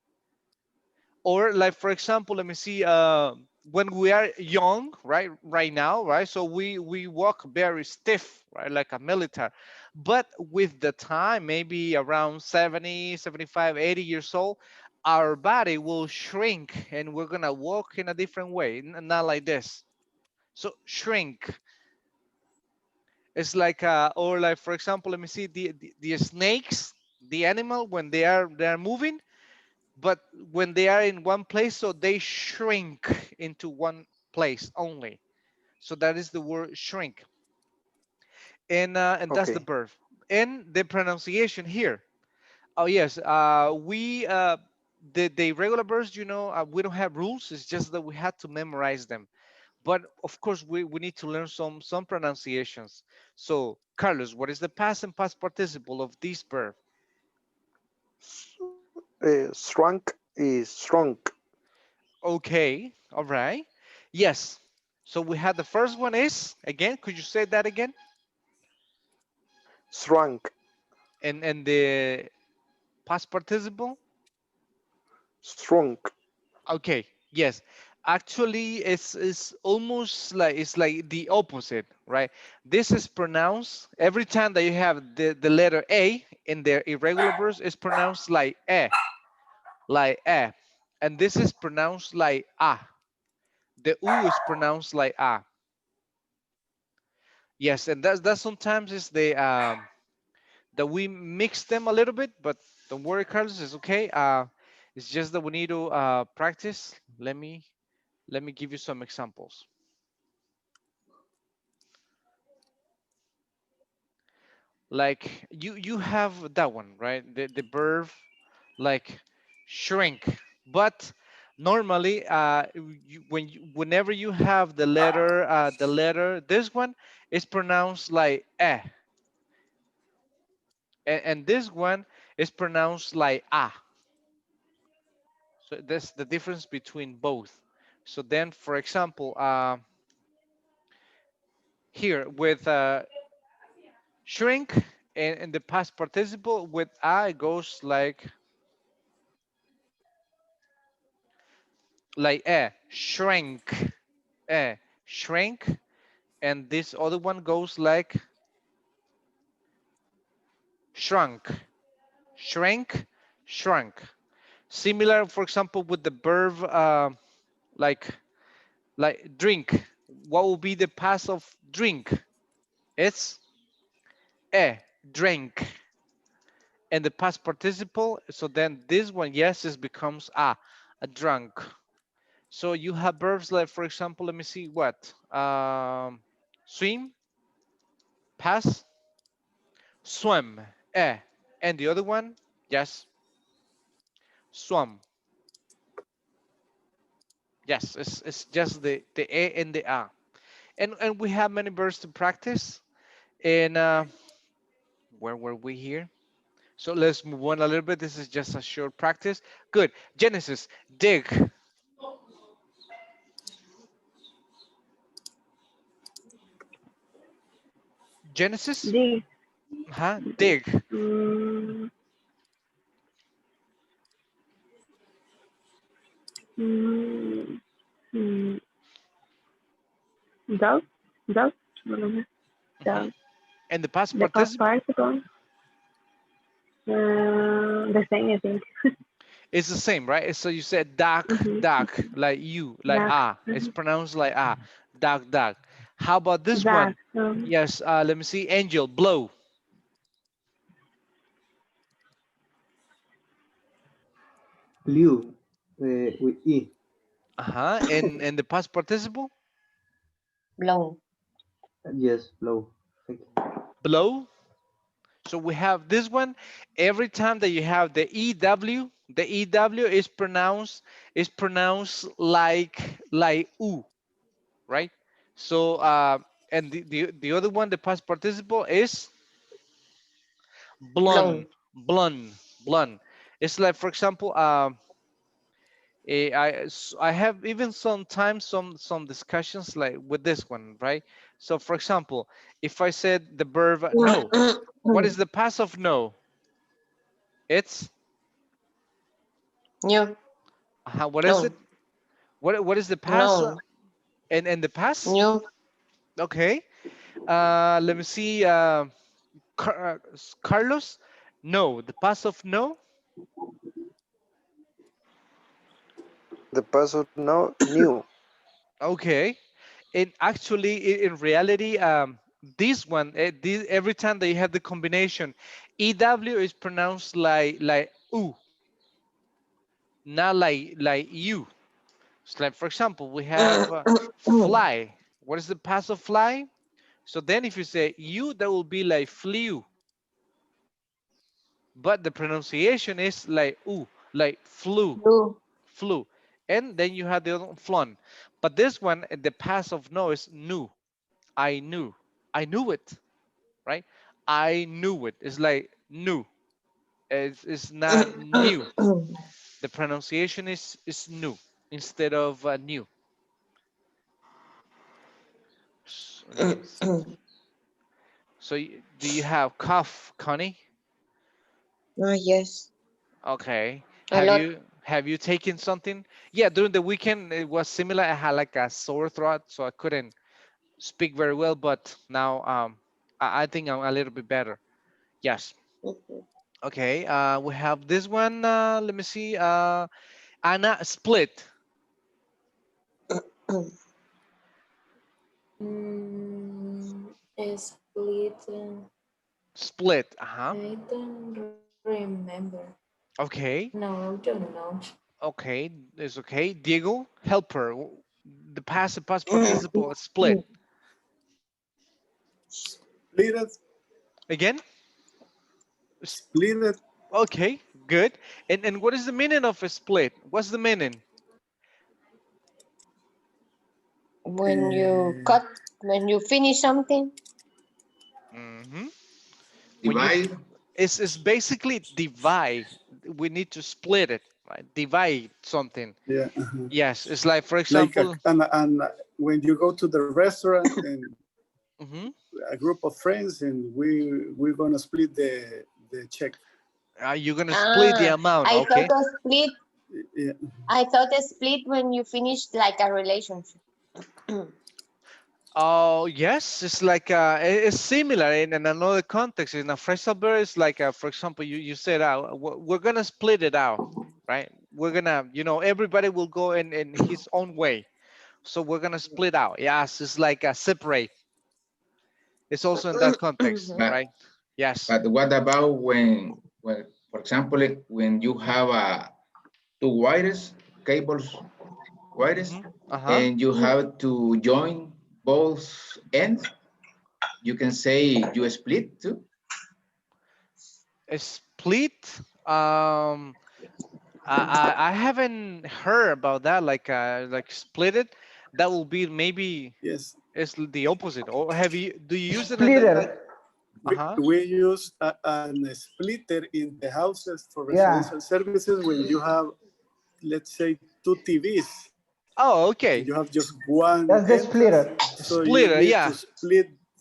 Or like for example, let me see, when we are young, right now, right, so we walk very stiff, right, like a military. But with the time, maybe around 70, 75, 80 years old, our body will shrink and we're gonna walk in a different way, not like this. So shrink. It's like or like for example, let me see, the snakes, the animal, when they are moving, but when they are in one place, so they shrink into one place only. So that is the word shrink. And that's the Okay. verb. And the pronunciation here. Oh yes, we the regular verbs, we don't have rules. It's just that we had to memorize them. But of course, we need to learn some pronunciations. So Carlos, what is the past and past participle of this verb? Shrunk is shrunk. Okay, all right. Yes. So we had the first one is, again, could you say that again? Shrunk. And the past participle? Shrunk. Okay, yes. Actually, it's almost like it's like the opposite, right? This is pronounced every time that you have the letter A in their irregular verbs is pronounced like like eh. And this is pronounced like ah. The U is pronounced like ah. Yes, and that's sometimes is the that we mix them a little bit, but don't worry, Carlos, it's okay. It's just that we need to practice. Let me give you some examples. Like you have that one, right? The verb like shrink, but normally whenever you have the letter this one is pronounced like eh, and this one is pronounced like ah. So that's the difference between both. So then, for example, here with shrink and the past participle with I goes like shrank, shrank, and this other one goes like shrunk, shrank, shrunk. Similar, for example, with the verb like like drink. What will be the past of drink? It's drink. And the past participle, so then this one, yes, it becomes a drunk. So you have verbs like, for example, let me see what, swim, pass, swim, and the other one, yes, swam. Yes, it's just the and the and we have many verbs to practice. And where were we here? So let's move on a little bit. This is just a short practice. Good. Genesis, dig. Genesis, Dig. dig. Mm, mm, mm, dog. Dog. No, no, no. Dog. And the past The past participle participle. The same, I think. is the same, right? So you said duck, Mm-hmm. duck, like you, like Duck. ah. It's Mm-hmm. pronounced like ah. Duck, duck. How about this Duck. one? Yes, let me see. Angel, blow. Blue with E. And the past participle? Blown. Yes, blow. Thank you. Blow. So we have this one. Every time that you have the EW is pronounced like u, right? So and the other one, the past participle is blun, Blown. blun, blun. It's like, for example, I have even sometimes some discussions like with this one, right? So for example, if I said the verb no, what is the past of no? It's New. what is it? Known. What is the past? Known. And the past? New. Okay. Let me see. Carlos. No. The past of no. The password now new. Okay. And actually, in reality, this one, every time that you have the combination, EW is pronounced like u, not like you. It's like, for example, we have fly. What is the past of fly? So then if you say you, that will be like flew. But the pronunciation is like ooh, like flew, Blue. flew. And then you have the other one, flun. But this one, the past of no is knew. I knew. I knew it, right? I knew it. It's like new. It's not new. The pronunciation is new instead of new. Let me see. So do you have cough, Connie? Oh, yes. Okay. A lot. Have you taken something? Yeah, during the weekend it was similar. I had like a sore throat, so I couldn't speak very well. But now I think I'm a little bit better. Yes. Okay. We have this one. Let me see. Anna split. Split. Split. I don't remember. Okay. No, I don't know. Okay. It's okay. Diego, helper. The past participle split. Split it. Again. Split it. Okay. Good. And what is the meaning of a split? What's the meaning? When you cut, when you finish something. Mm-hmm. When you Divide. it's basically divide. We need to split it, right? Divide something. Yeah. Yes, it's like, for Like example. and when you go to the restaurant and Mhm. a group of friends and we're gonna split the check. You're gonna split the amount, I thought okay? a split. Yeah. I thought a split when you finish like a relationship. Oh yes, it's like it's similar in another context. In a phrasal verb, it's like for example, you said we're gonna split it out, right? We're gonna, everybody will go in his own way, so we're gonna split out. Yes, it's like a separate. It's also in that context, But right? Yes. but what about when for example when you have two wires cables wires Uh-huh. and you have to join both ends? You can say you split too. A split. I haven't heard about that. Like split it. That will be maybe Yes. it's the opposite. Or do you use it in that? Splitter. we use an splitter in the houses for Yeah. residential services when you have, let's say, 2 TVs. Oh, And okay. you have just one That's the entrance, splitter. so you Splitter, need yeah. to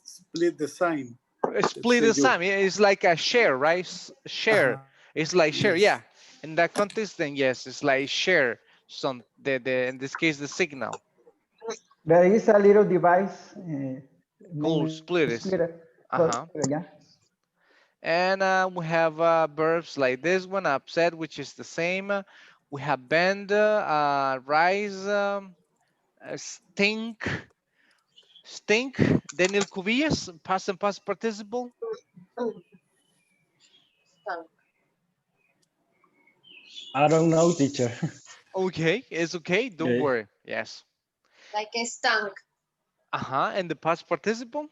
split the sign. Let's Split say the you. sum. It's like a share, right? Share. It's like share, Yes. yeah. In that context, then yes, it's like share some the in this case the signal. There is a little device Called named splitters. splitter. But Uh-huh. yeah. And we have verbs like this one, upset, which is the same. We have bend, rise, stink, stink. Daniel Cubillas, past and past participle. I don't know, teacher. Okay, it's okay. Don't Okay. worry. Yes. Like a stunk. And the past participle.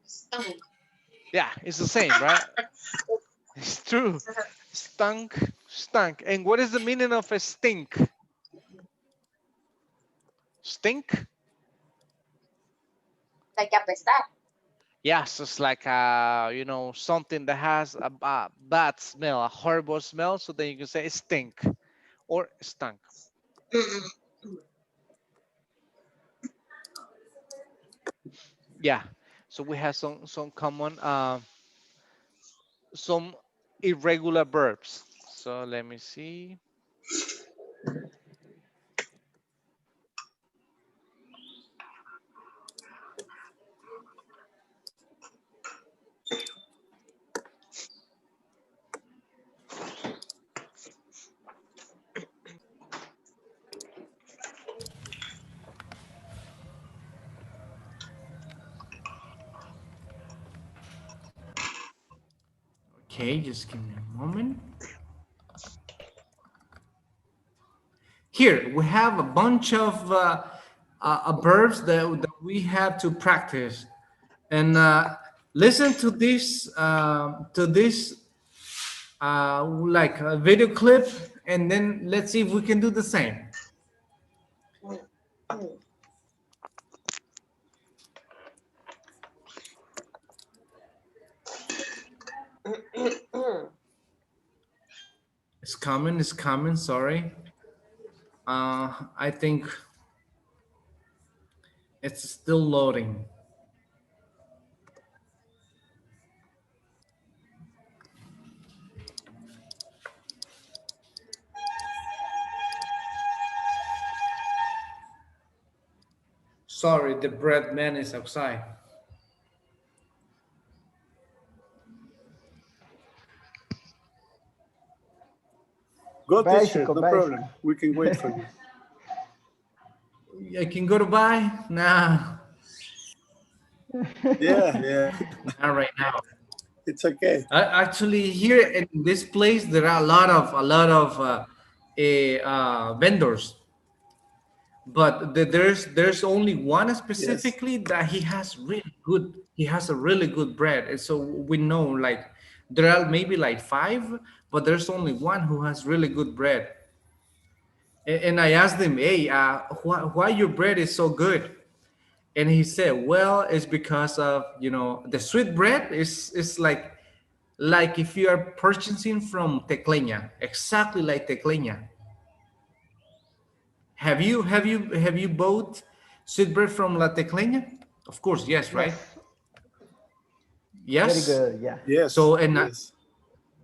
Stunk. Yeah, it's the same, right? It's true. Stunk, stunk. And what is the meaning of a stink? Stink? Like apestar. Yes, it's like something that has a bad smell, a horrible smell. So then you can say stink or stunk. Yeah. So we have some common some irregular verbs. So let me see. Okay, just give me a moment. Here we have a bunch of verbs that we have to practice, and listen to this like a video clip, and then let's see if we can do the same. It's coming. It's coming. Sorry. I think it's still loading. Sorry, the bread man is outside. Go, teacher, Bicycle, no bicycle. problem. We can wait for you. I can go to buy? Nah. Yeah. Not right now. It's okay. Actually, here in this place, there are a lot of vendors, but there's only one Yes. specifically that he has really good. He has a really good bread, and so we know like there are maybe like five, but there's only one who has really good bread. And I asked him, "Hey, why your bread is so good?" And he said, "Well, it's because of the sweet bread is like if you are purchasing from Tecleña, exactly like Tecleña. Have you bought sweet bread from La Tecleña? Of course, yes, right? Yes. Very Yes. good. Yeah. Yes. So Yes.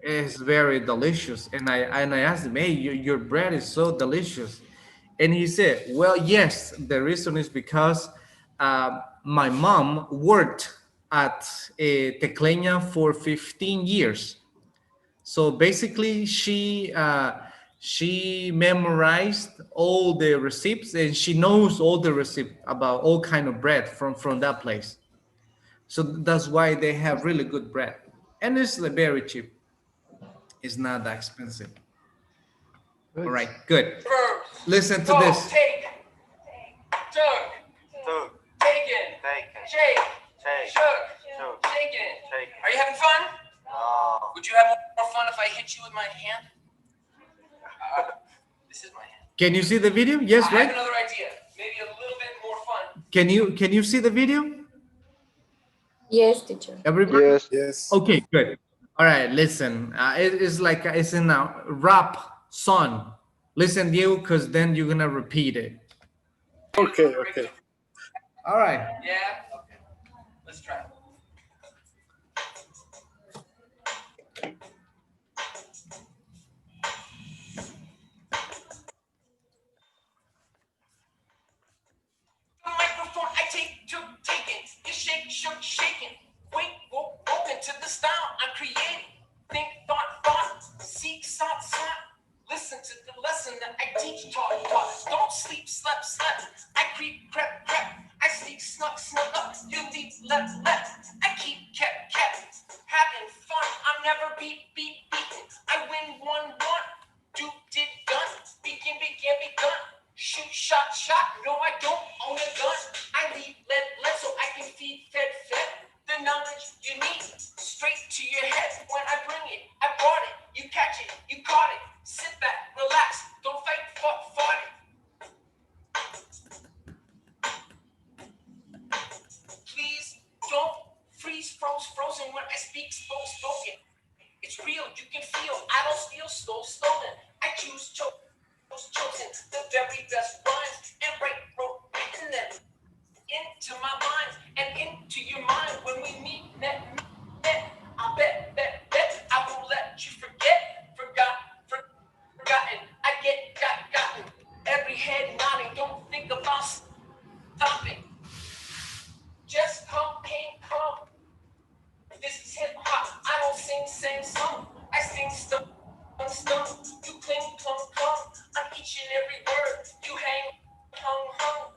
it's very delicious. And I asked him, hey, your bread is so delicious. And he said, well, yes, the reason is because my mom worked at Tecleña for 15 years. So basically, she memorized all the receipts and she knows all the receipts about all kind of bread from that place. So that's why they have really good bread, and it's very cheap. It's not that expensive. All Good. right, good. Listen to this. Take, took, taken, shake, shook, shaken. Are you having fun? No. Would you have more fun if I hit you with my hand? This is my hand. Can you see the video? Yes, I right? have another idea. Maybe a little bit more fun. Can you see the video? Yes, teacher. Everybody? Yes. Yes. Okay, good. All right, listen. It's like it's in a rap song. Listen, Diego, because then you're gonna repeat it. Okay, okay. All right. Yeah? Okay. Let's try it. The microphone I take to taking. You shake, shook, shaking. Wait, woke, woken to the style I'm creating. Think, thought, seek, sought. Listen to the lesson that I teach, taught. Don't sleep, slept. I creep, crept. I sneak, snuck up. You leap, left. I keep, kept. Having fun. I'm never beaten. I win, won. Do, did, done. Begun. Shoot, shot. No, I don't own a gun. I lead, led, so I can feed, fed. The knowledge you need, straight to your head. When I bring it, I brought it. You catch it, you caught it. Sit back, relax, don't fight, fought it. Please don't freeze, frozen when I speak, spoken. It's real, you can feel. I don't steal, stolen. I choose, chosen. The very best rhymes and written them into my mind and into your mind. When we meet, met. I bet. I won't let you forgotten. I gotten. Every head nodding. Don't think about stopping. Just come. This is hip hop. I don't sing song. I sing stuff. You cling, clung. On each and every word. You hang, hung.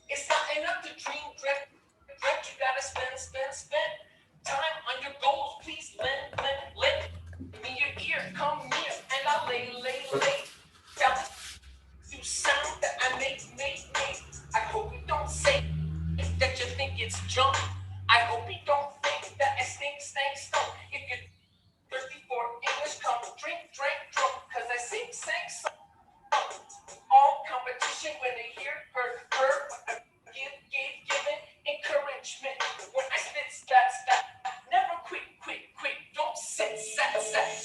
It's not enough to dream, dream. You gotta spend time on your goals. Please lend me your ear. Come near, and I'll lay. Tell you sound that I make. I hope you don't say that you think it's junk. I hope you don't think that I stink. If you're thirsty for English, come drink, drunk. Cause I sing, song. All competition when they hear, heard, given encouragement. When I spit, spat, never quit. Don't sit, sat.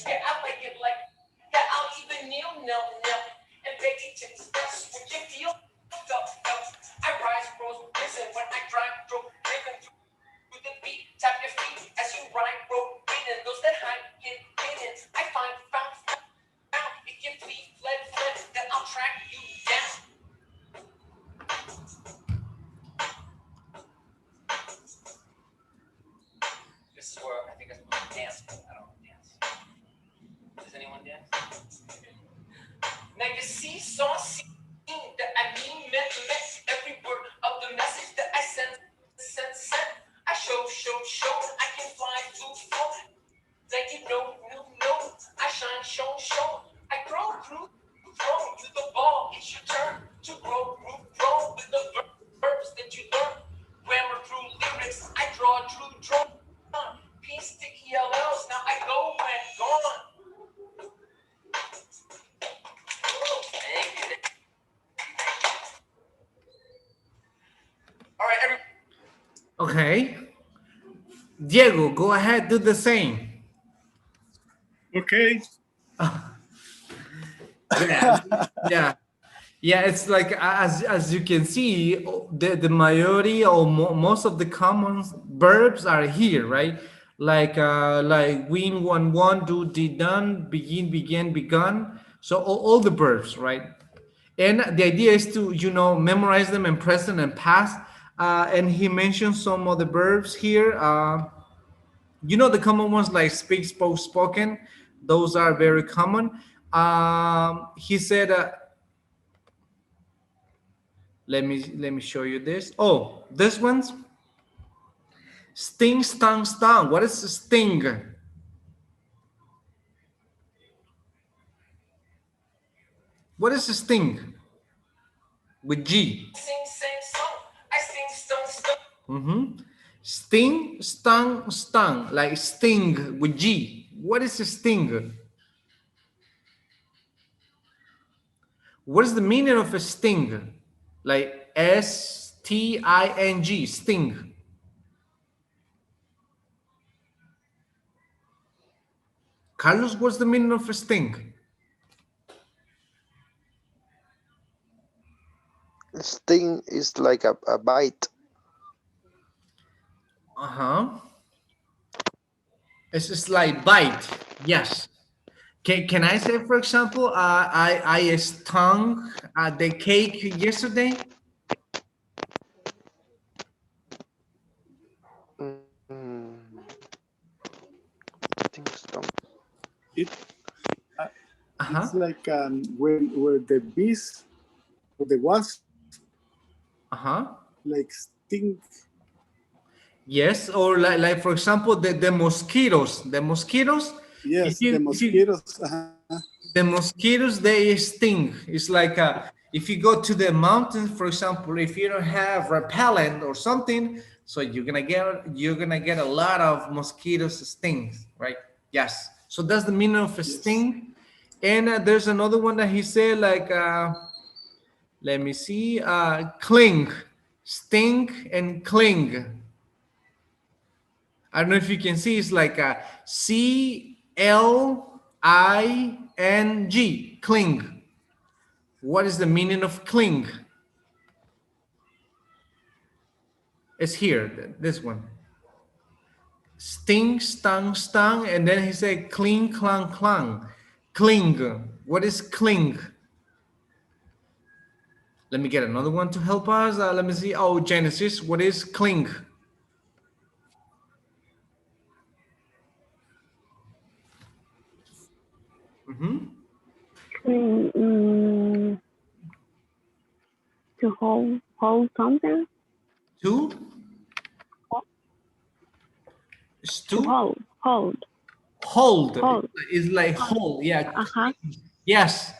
Yeah, I like it like that. I'll even kneel, and beg you to express what you feel. Felt. I rise, rose, risen when I drive, drove, driven through the beat. Tap your feet as you ride, road, reading. Those that hide, get hidden. I found. If you flee, fled, then I'll track you down. This is where I think I'm supposed to dance, but I don't dance. Does anyone dance? Now you see, that I mean, met every word of the message that I sent. I show. I can fly, flow. That you know. I shine, show. I grow, throw you the ball. It's your turn to grow with the verbs that you learn. Grammar through lyrics. I draw. Peace to ELLs. Now I go and gone. Thank you. All right, Okay. Diego, go ahead, do the same. Okay. Yeah, it's like as you can see, the majority or most of the common verbs are here, right? Like win, won, do, did, done, begin, began, begun. So all the verbs, right? And the idea is to memorize them in present and past. And he mentioned some of the verbs here. The common ones like speak, spoken. Those are very common. He said. Let me show you this. Oh, this one's sting, stung. What is sting? What is sting? With G. I sing, Mm-hmm. Sting, stung. Like sting with G. What is a sting? What is the meaning of a sting? like S-T-I-N-G, sting. Carlos, what's the meaning of a sting? Sting is like a bite. Uh-huh. It's just like bite. Yes. Can I say, for example, I stung the cake yesterday? Sting, stung. It Uh-huh. it's like when where the bees or the wasp Uh-huh. like sting. Yes, or like for example, the mosquitoes. The mosquitoes, Yes, the mosquitoes. the mosquitoes, they sting. It's like if you go to the mountains, for example, if you don't have repellent or something, so you're gonna get a lot of mosquitoes stings, right? Yes. So that's the meaning of a sting. And there's another one that he said, like let me see, cling, sting and cling. I don't know if you can see, it's like a C-L-I-N-G, cling. What is the meaning of cling? It's here, this one. Sting, stung, stung, and then he said cling, clang, clang. Cling. What is cling? Let me get another one to help us. Let me see. Oh, Genesis, what is cling? Mm-hmm. Mm, to hold something. To? To hold. Hold. It's like hold. Yeah. Uh-huh. Yes.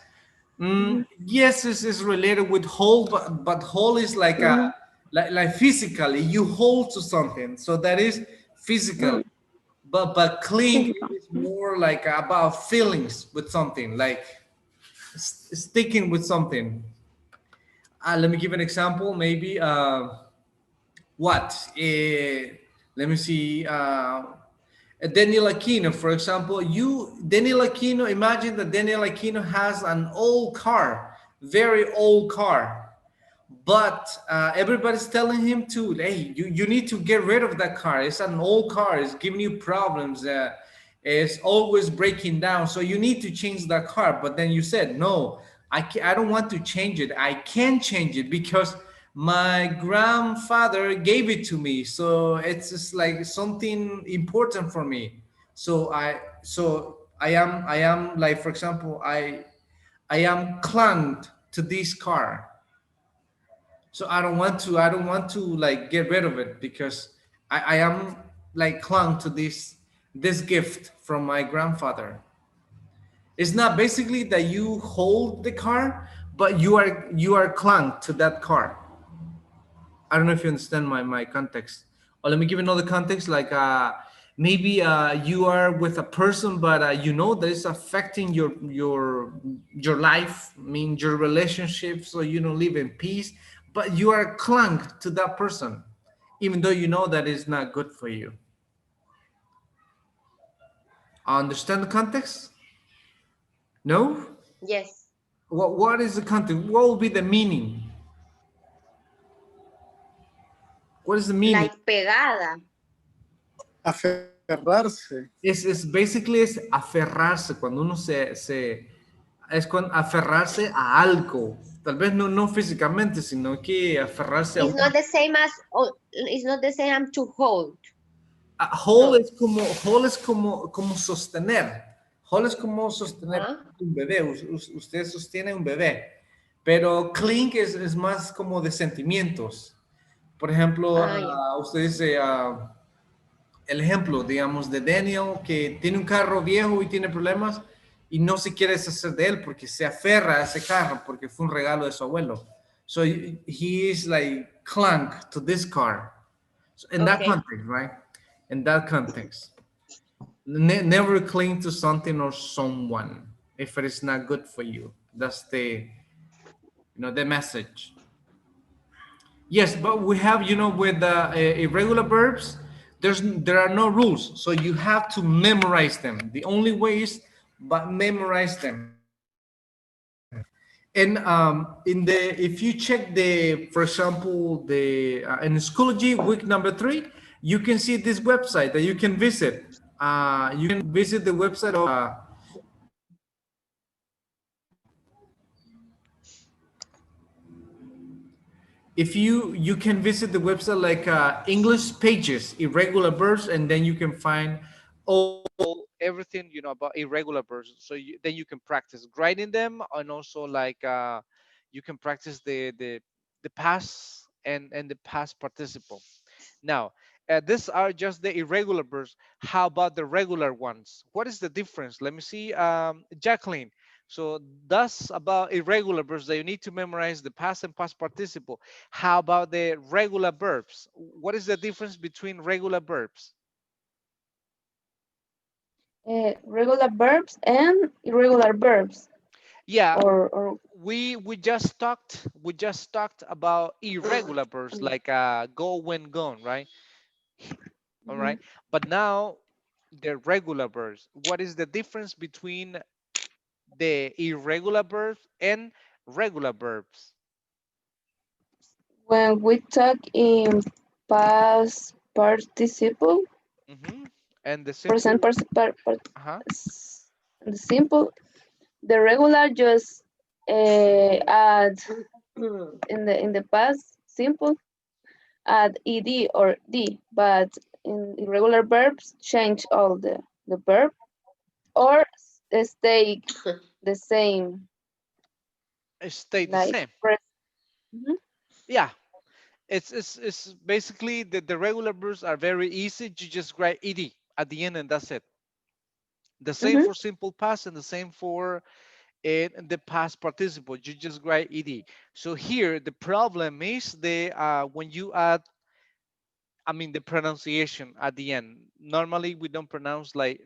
Yes, is related with hold, but hold is like a like physically you hold to something, so that is physical. But cling is more like about feelings with something, like sticking with something. Let me give an example. Maybe what? Let me see. Daniel Aquino, for example, Daniel Aquino, imagine that Daniel Aquino has an old car, very old car, but everybody's telling him to, hey, you need to get rid of that car. It's an old car. It's giving you problems. It's always breaking down. So you need to change that car. But then you said, no, I don't want to change it. I can change it because my grandfather gave it to me. So it's just like something important for me. So I am like, for example, I am clung to this car, so I don't want to like get rid of it because I am like clung to this gift from my grandfather. It's not basically that you hold the car, but you are clung to that car. I don't know if you understand my context. Or let me give another context, like maybe you are with a person, but you know that it's affecting your life, I mean your relationship, so you don't live in peace, but you are clung to that person, even though you know that it's not good for you. Understand the context? No? Yes. What is the context? What will be the meaning? What is the meaning? Like pegada. Aferrarse. Es basically es aferrarse, cuando uno es con aferrarse a algo, tal vez no físicamente, sino que aferrarse a It's un not the same as, it's not the same to hold. hold. Es como sostener. Hold es como sostener un bebé. Usted sostiene un bebé, pero cling es más como de sentimientos. Por ejemplo, usted dice, el ejemplo, digamos, de Daniel, que tiene un carro viejo y tiene problemas y no se quiere deshacer de él porque se aferra a ese carro porque fue un regalo de su abuelo. So he is like clung to this car. So in that context, right? In that context, never cling to something or someone if it is not good for you. That's the message. Yes, but we have, with the irregular verbs, there are no rules, so you have to memorize them. The only way is but memorize them. And if you check for example, in Schoology week number 3, you can see this website that you can visit. You can visit the website of if you can visit the website like English pages, irregular verbs, and then you can find all everything about irregular verbs. So then you can practice writing them, and also like you can practice the past and the past participle. Now, these are just the irregular verbs. How about the regular ones? What is the difference? Let me see. Jacqueline. So that's about irregular verbs that you need to memorize the past and past participle. How about the regular verbs? What is the difference between regular verbs? Regular verbs and irregular verbs. Yeah, Or we just talked about irregular verbs like go, when, gone, right? All right. Mhm. But now the regular verbs. What is the difference between the irregular verbs and regular verbs? When we talk in past participle, Hmm. And the present simple. Uh-huh. the simple, the regular just add in the past simple add ed or d, but in irregular verbs change all the verb or stay the same, It stayed the like same. Mhm. Yeah. It's basically the regular verbs are very easy. You just write ed at the end and that's it. The same Mhm. for simple past and the same for in the past participle. You just write ed. So here the problem is the when you add, I mean, the pronunciation at the end. Normally we don't pronounce like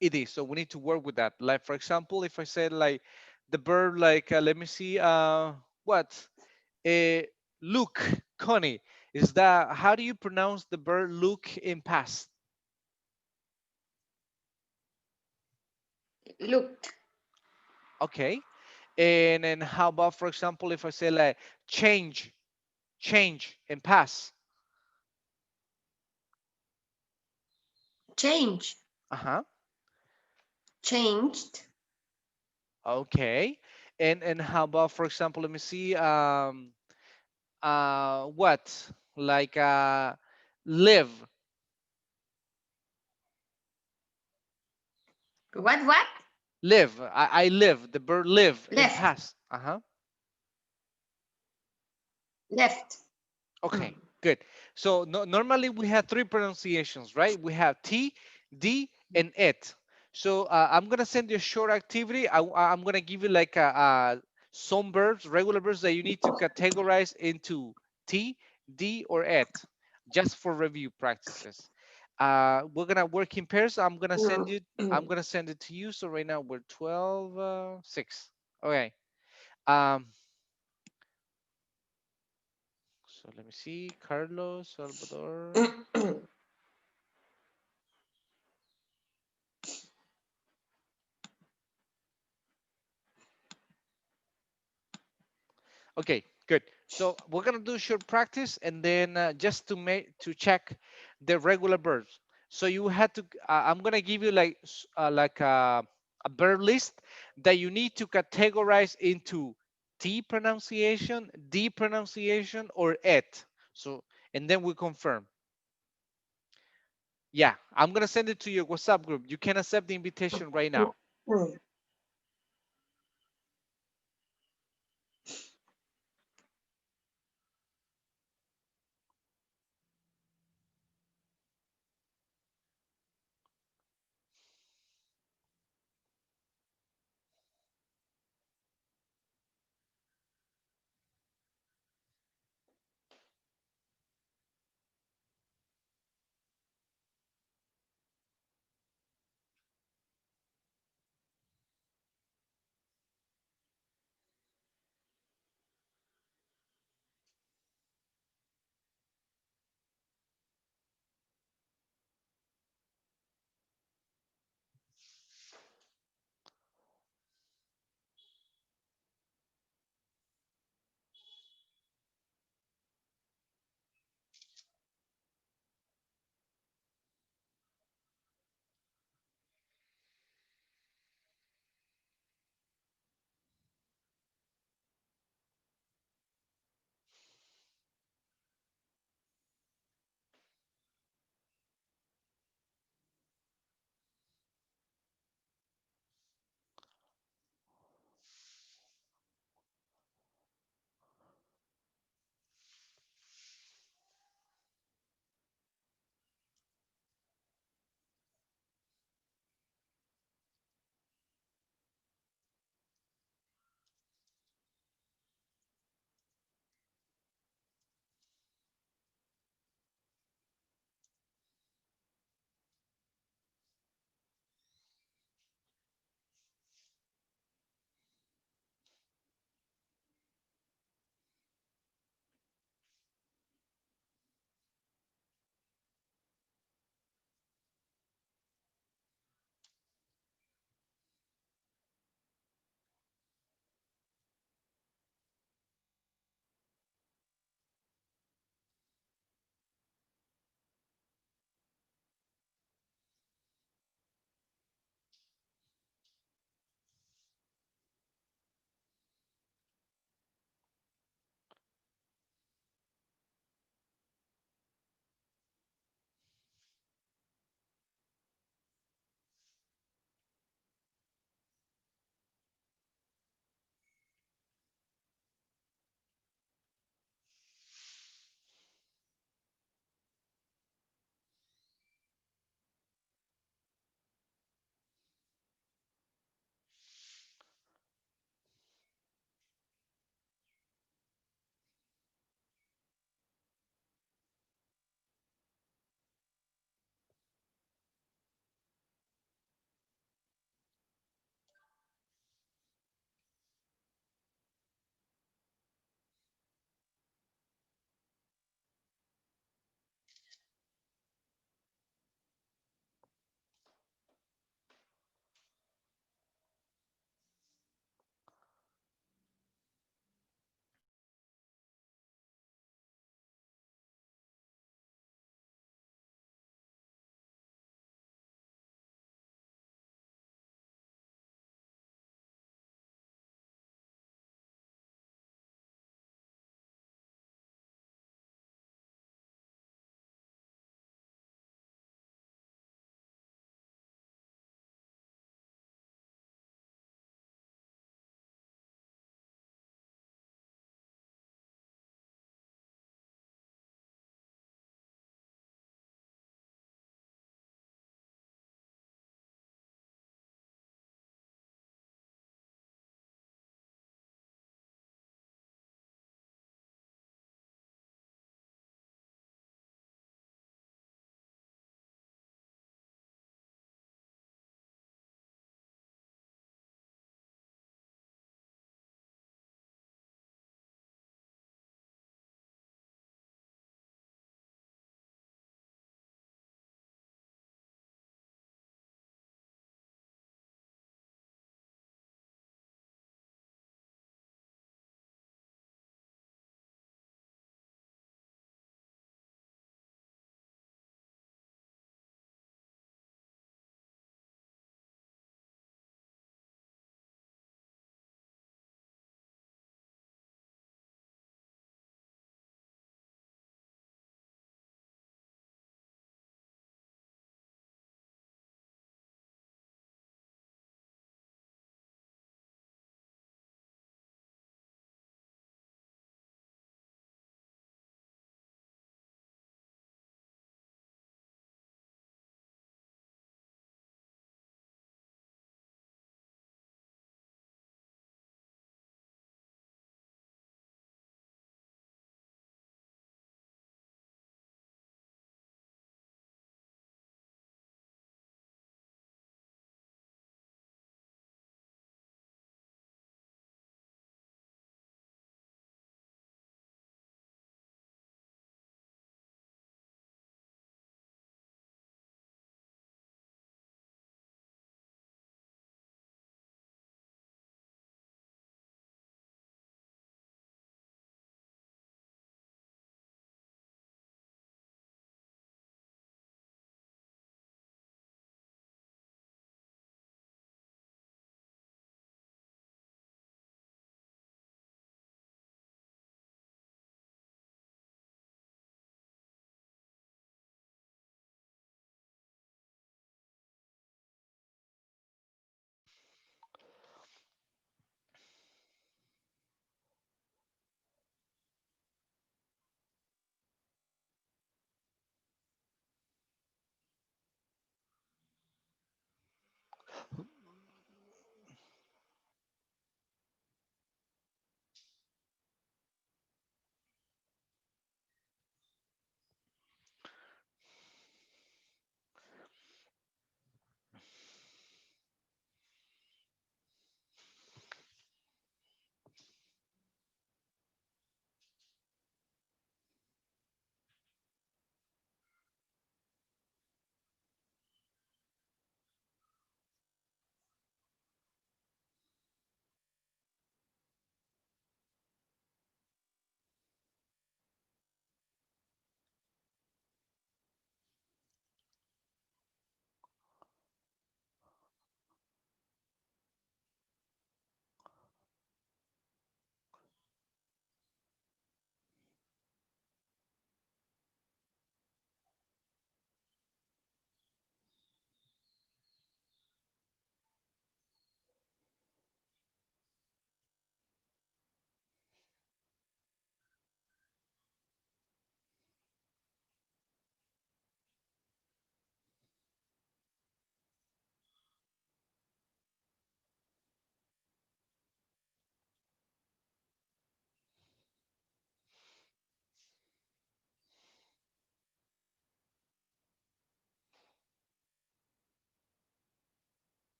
it is, so we need to work with that. Like for example, if I said like the verb like let me see what uh, look, Connie, is that how do you pronounce the verb look in past? Looked. Okay. And then how about for example if I say like change in past? Change. Uh-huh. Changed. Okay. And how about for example, let me see what like live. What? Live. I live. The verb live in Left. past. Uh-huh. Left. Okay, good. So no, normally we have three pronunciations, right? We have T, D, and it. So I'm gonna send you a short activity. I'm gonna give you like some verbs, regular verbs that you need to categorize into T, D, or it, just for review practices. We're gonna work in pairs. I'm gonna send you. I'm gonna send it to you. So right now we're 12, 6. Okay. Um, so let me see. Carlos, Salvador. Okay, good. So we're gonna do short practice, and then just to check the regular verbs. So you had to. I'm gonna give you like a verb list that you need to categorize into T pronunciation, D pronunciation, or et. So and then we confirm. Yeah, I'm gonna send it to your WhatsApp group. You can accept the invitation right now.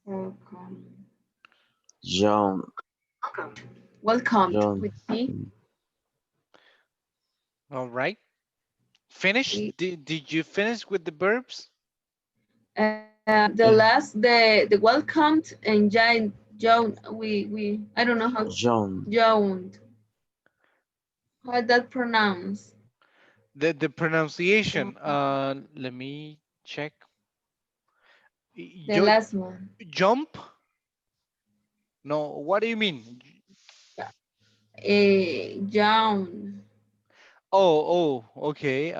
Welcome. John, Welcomed John, with P. All right. Finish? Did you finish with the verbs? The last, the welcomed and John, we I don't know how John, John. How that pronounced? The pronunciation. Let me check. The last one. Jump? No, what do you mean? John. Okay.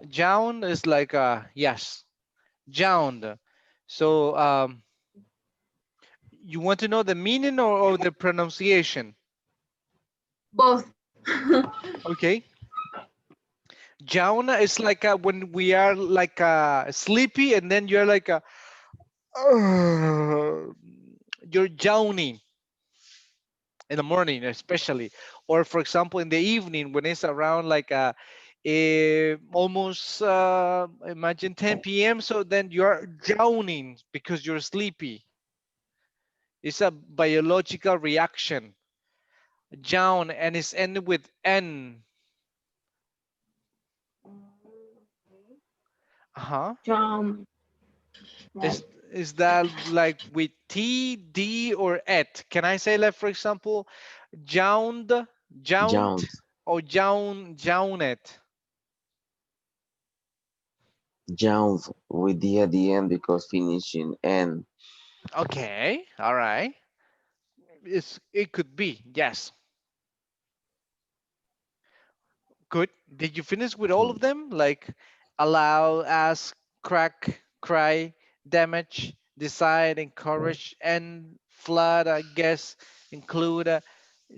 Jound is like yes, jound. So you want to know the meaning or the pronunciation? Both. Okay. Jauna is like when we are like sleepy and then you're like you're yawning in the morning especially, or for example in the evening when it's around like almost imagine 10 p.m. so then you're yawning because you're sleepy. It's a biological reaction. Yawn, and it's ended with n. Uh-huh. John. Is Right. is that like with T, D, or et? Can I say like, for example, jound, John, jount, or jownet? John with the at the end because finishing N. Okay, all right. It could be, yes. Good. Did you finish with all of them? Like allow, ask, crack, cry, damage, decide, encourage, end, flood, I guess, include,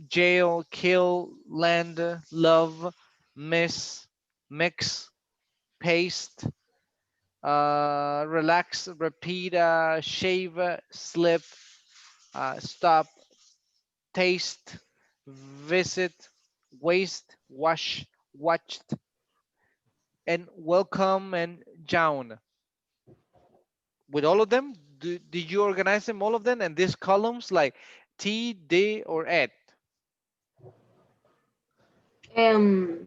jail, kill, land, love, miss, mix, paste, relax, repeat, shave, slip, stop, taste, visit, waste, wash, watched, and welcome and down. With all of them, did you organize them all of them and these columns like T, D, or ed? Um.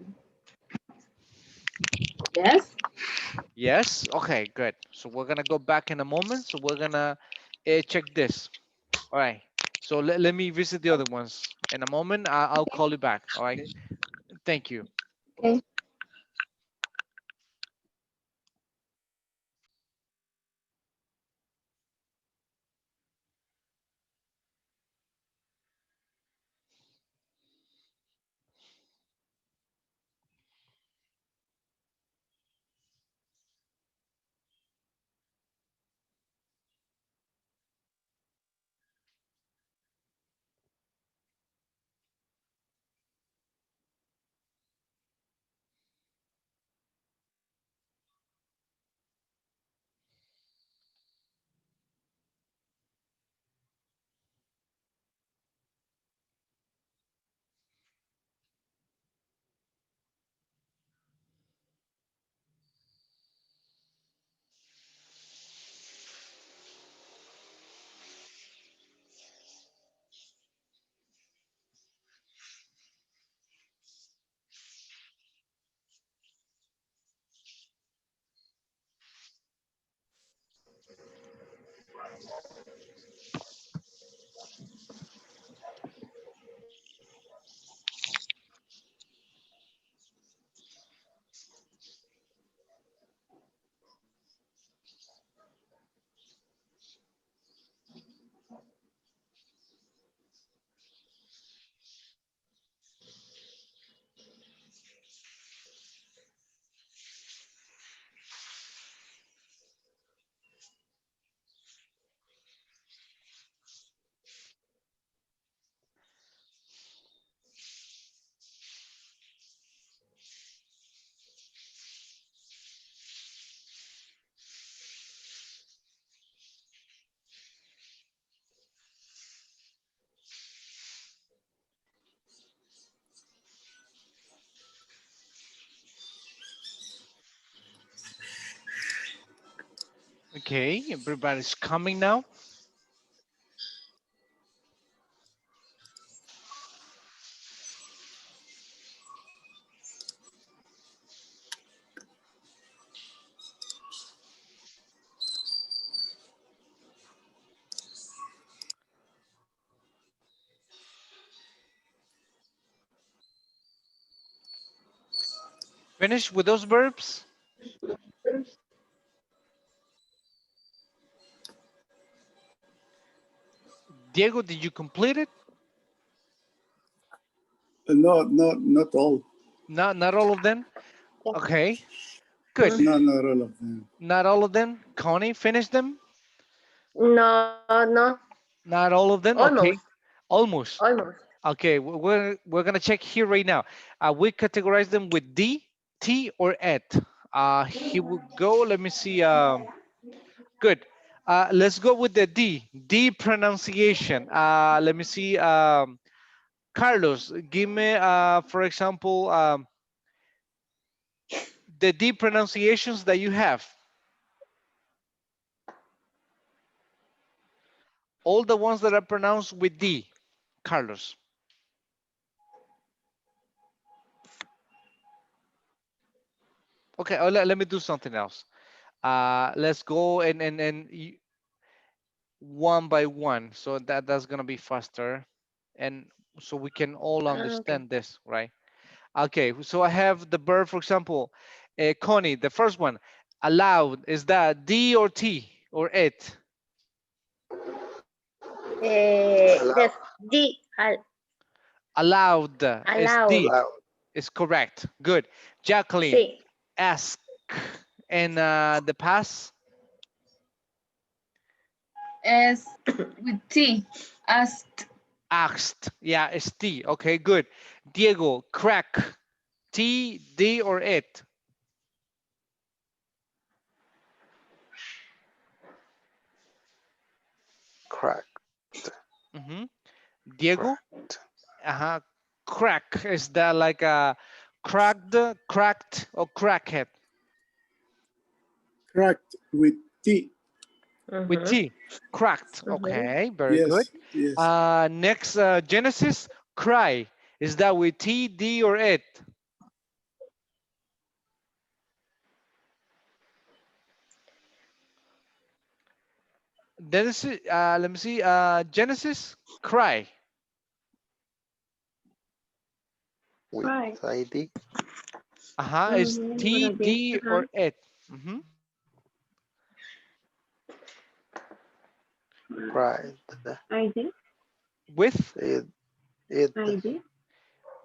Yes. Yes. Okay, good. So we're gonna go back in a moment. So we're gonna check this. All right. So let me visit the other ones in a moment. I'll call you back. All right. Thank you. Okay. Okay, everybody's coming now. Finish with those verbs. Diego, did you complete it? No, not all. Not all of them. Okay, good. No, not all of them. Not all of them. Connie, finish them. No. Not all of them. Almost. Okay, almost. Almost. Okay, we're gonna check here right now. We categorize them with D, T, or et. Here we go. Let me see. Good. Let's go with the D. D pronunciation. Let me see. Carlos, give me, for example, the D pronunciations that you have. All the ones that are pronounced with D, Carlos. Okay, let me do something else. Let's go and one by one. So that's gonna be faster. And so we can all Okay. understand this, right? Okay, so I have the verb, for example, Connie, the first one, allowed, is that D or T or it? The D. Allowed is Allowed. D, is correct. Good. Jacqueline, Sí. ask. And the past? S with T. Asked. Asked. Yeah, it's T. Okay, good. Diego, crack. T, D, or it? Crack. Diego? Crack. Is that like a cracked, cracked, or crackhead? Cracked with T. With T. Cracked. Okay, very good. Yes. Next, Genesis, cry. Is that with T, D, or it? Genesis, let me see. Genesis, cry. With ID. Is T, D, or it? Pride. ID. With? It. ID.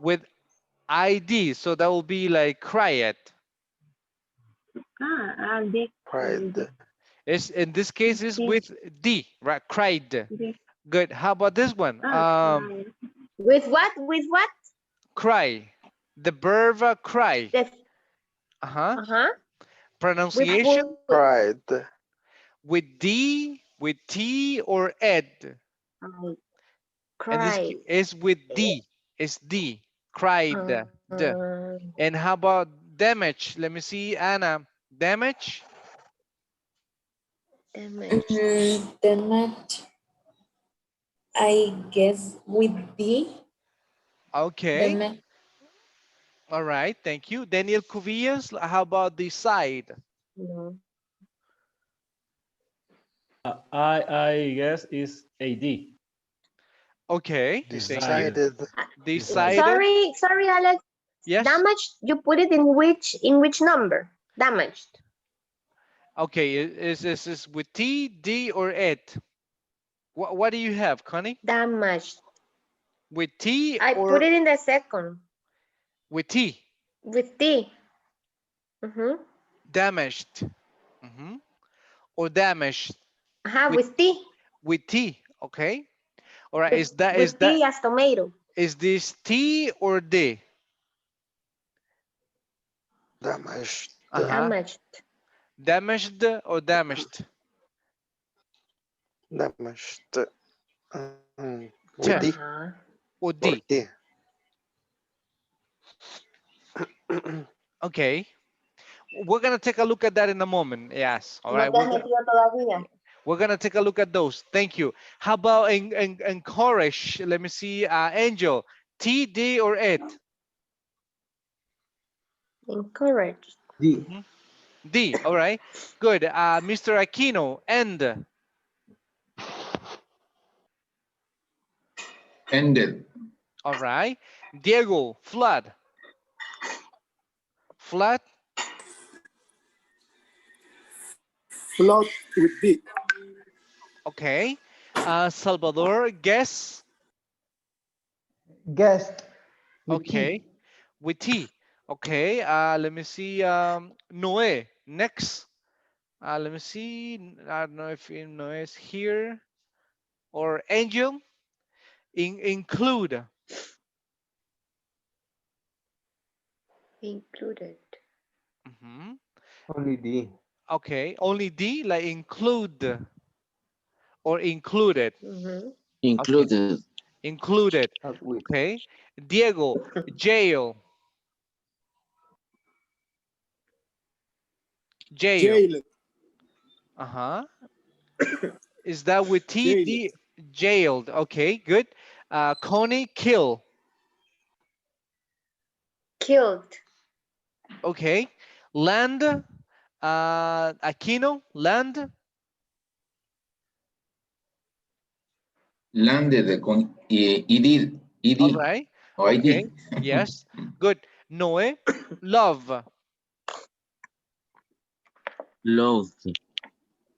With ID. So that will be like cry it. ID. Pride. Is in this case is with D, right? Cried. D. Good. How about this one? With what? With what? Cry. The verb cry. Uh-huh. Pronunciation? Pride. With D, with T, or ed? And this Cry. is with D. It's D. Cried. D. And how about damage? Let me see, Anna. Damage? Damage. I guess with D. Okay. Damage. All right. Thank you. Daniel Cuvillas, how about the side? No. I guess is AD. Okay. Decided. Decided. Sorry, Alex. Yes. Damaged. You put it in which number? Damaged. Okay. Is with T, D, or ed? What do you have, Connie? Damaged. With T I or put it in the second. with T? With T. Damaged. Or damaged. With T. With T. Okay. All right. With T as tomato. Is this T or D? Damaged. Damaged. Damaged or damaged? Damaged. With D. Or D? Okay. We're gonna take a look at that in a moment. Yes. All No right. te has metido todavía. We're gonna take a look at those. Thank you. How about encourage? Let me see. Angel, T, D, or it? Encourage. D. D. All right. Good. Mr. Aquino, end. Ended. All right. Diego, flood. Flood. Flood with D. Okay. Salvador, guess. Guest with Okay. T. With T. Okay. Let me see. Noé, next. Let me see. I don't know if Noé is here. Or Angel. Include. Included. Only D. Okay. Only D, like include. Or included. Okay. Included. Included. With. Okay. Diego, jail. Jail. Jailed. Is that with T? Jailed. D? Jailed. Okay, good. Connie, kill. Killed. Okay. Land. Aquino, land. Landed con ed. All Ed. right. Oh, I Okay. did. Yes. Good. Noe, love. Loathed.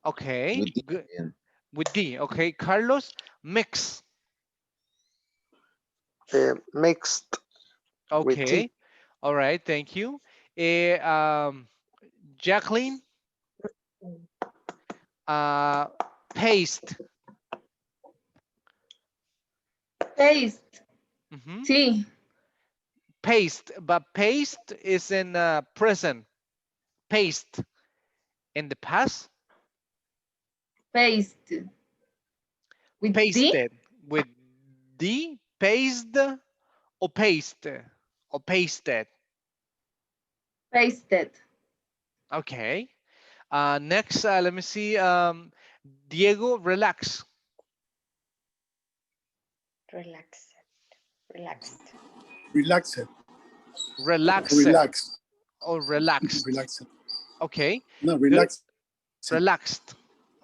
Okay. With D Good. again. With D. Okay. Carlos, mix. Mixed with T. Okay. All right. Thank you. Jacqueline, paste. Taste. T. Paste, but paste is in present. Paste in the past. Paste. With D? Pasted with D. Paste or paste or pasted. Pasted. Okay. Next, let me see. Diego, relax. Relaxed. Relaxed. Relaxed. Relax. Relaxed. Or relaxed. Relaxed. Okay. No, Good. relaxed. Relaxed.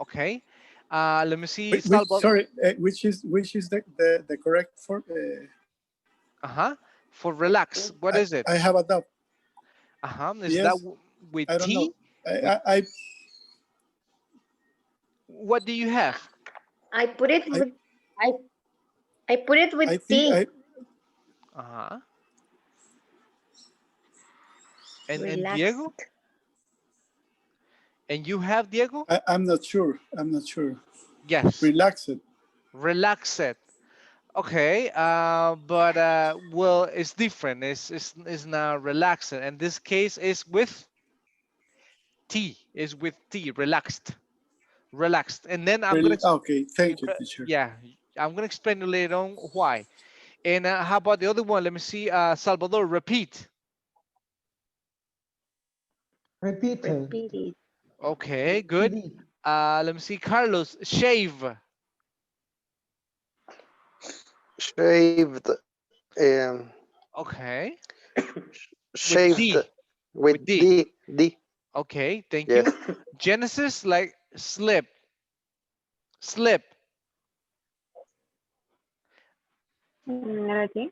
Okay. Let me see. Which, sorry, which is the correct for? For relax. What is it? I have a doubt. Is Yes, that with I don't T? know. I What do you have? I put it with I put it with T. And Diego? And you have Diego? I'm not sure. I'm not sure. Yes. Relaxed. Relaxed. Okay, but well, it's different. It's not relaxed. In this case, it's with T. Is with T. Relaxed. Relaxed. And then I'm gonna. Okay, thank you, teacher. Yeah, I'm gonna explain you later on why. And how about the other one? Let me see. Salvador, repeat. Repeated. Repeated. Okay, good. Let me see. Carlos, shave. Shaved. Okay. Shaved D. with D. D. D. Okay, thank Yes. you. Genesis, like slip. Slip. Everything.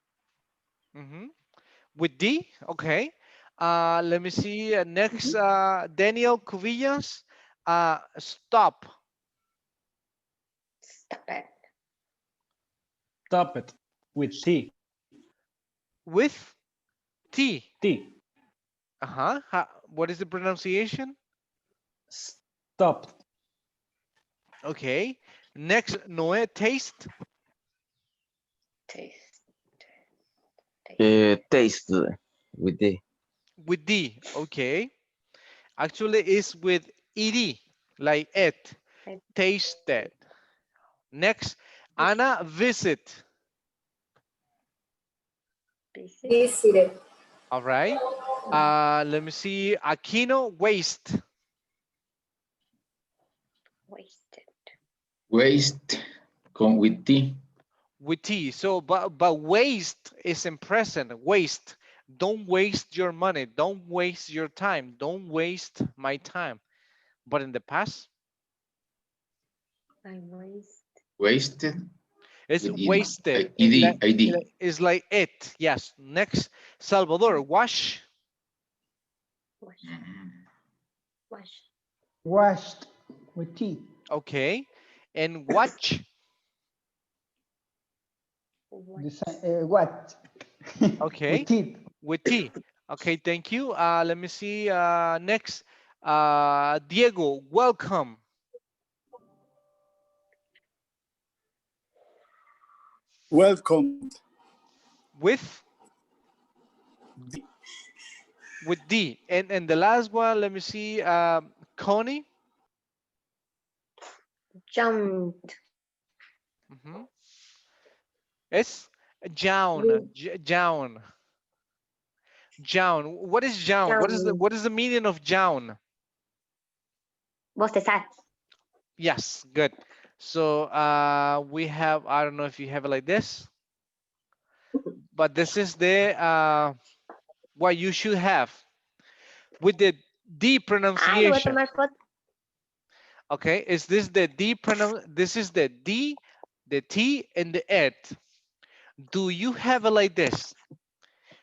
With D. Okay. Let me see. Next, Daniel Cuvillas. Stop. Stop it. Stop it. With T. With T. T. What is the pronunciation? Stop. Okay. Next, Noé, taste. Taste. Taste with D. With D. Okay. Actually, it's with ed, like it. Tasted. Next, Anna, visit. Visited. All right. Let me see. Aquino, waste. Wasted. Waste con with T. With T. So, but waste is in present. Waste. Don't waste your money. Don't waste your time. Don't waste my time. But in the past, I waste. Wasted it's with wasted. ed. Id. It's like it. Yes. Next, Salvador, wash. Wash. Mm. Wash. Washed with T. Okay. And watch. The what? Okay. With teeth. With T. Okay, thank you. Let me see. Next, Diego, welcome. Welcome. With D. with D. And the last one, let me see. Connie. Jumped. Mhm. It's Jown. With Jown. Jown. What is Jown? Jumped. What is the meaning of Jown? Bostezar. Yes, good. So we have, I don't know if you have it like this, but this is the what you should have with the D Ah, le voy a pronunciation. tomar foto. Okay, is this the D this is the D, the T, and the ed. Do you have it like this?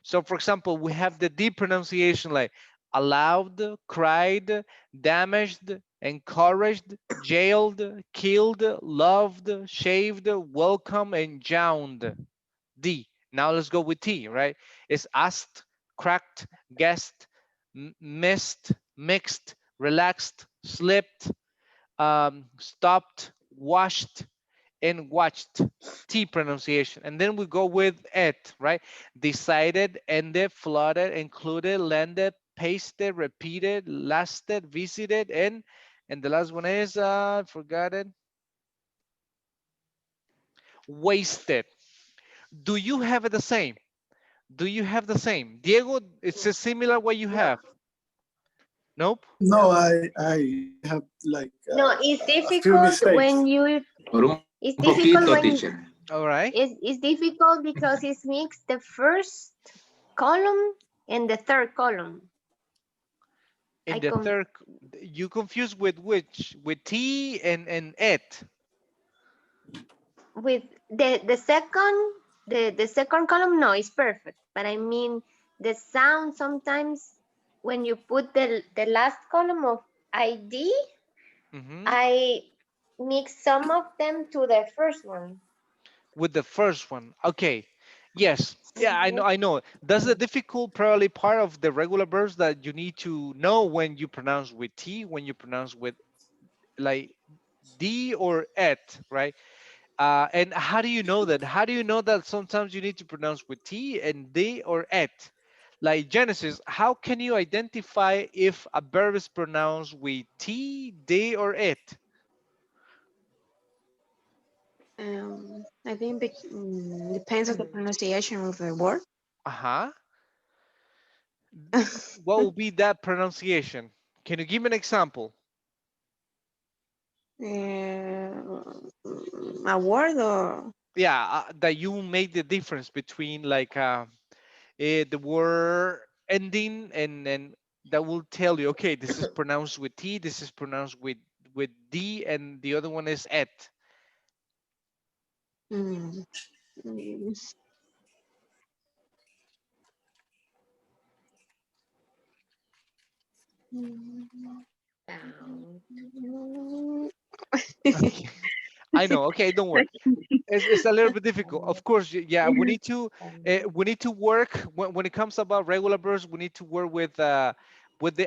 So for example, we have the D pronunciation like allowed, cried, damaged, encouraged, jailed, killed, loved, shaved, welcome, and drowned. D. Now let's go with T, right? It's asked, cracked, guessed, missed, mixed, relaxed, slipped, stopped, washed, and watched. T pronunciation. And then we go with it, right? Decided, ended, flooded, included, landed, pasted, repeated, lasted, visited, and the last one is forgot it. Wasted. Do you have it the same? Do you have the same? Diego, it's a similar what you have. Nope. No, I have like No, it's a few difficult mistakes. when you. Por un It's difficult poquito, when teacher. All right. it's difficult because it's mixed the first column and the third column. In I the com third, you confuse with which? With T and it. with the second column. No, it's perfect. But I mean the sound sometimes when you put the last column of ID, Mhm. I mix some of them to the first one. With the first one. Okay. Yes. Yeah, Mhm. I know. That's the difficult probably part of the regular verbs that you need to know when you pronounce with T, when you pronounce with like D or et, right? And how do you know that? How do you know that sometimes you need to pronounce with T and D or et? Like Genesis, how can you identify if a verb is pronounced with T, D, or it? I think depends on the pronunciation of the word. Uh-huh. What will be that pronunciation? Can you give me an example? A word or Yeah, that you make the difference between like the word ending and that will tell you, okay, this is pronounced with T, this is pronounced with D, and the other one is et. mm, mm, Okay. I know. Okay, don't worry. It's a little bit difficult. Of course, yeah, we need to work when it comes about regular verbs. We need to work with the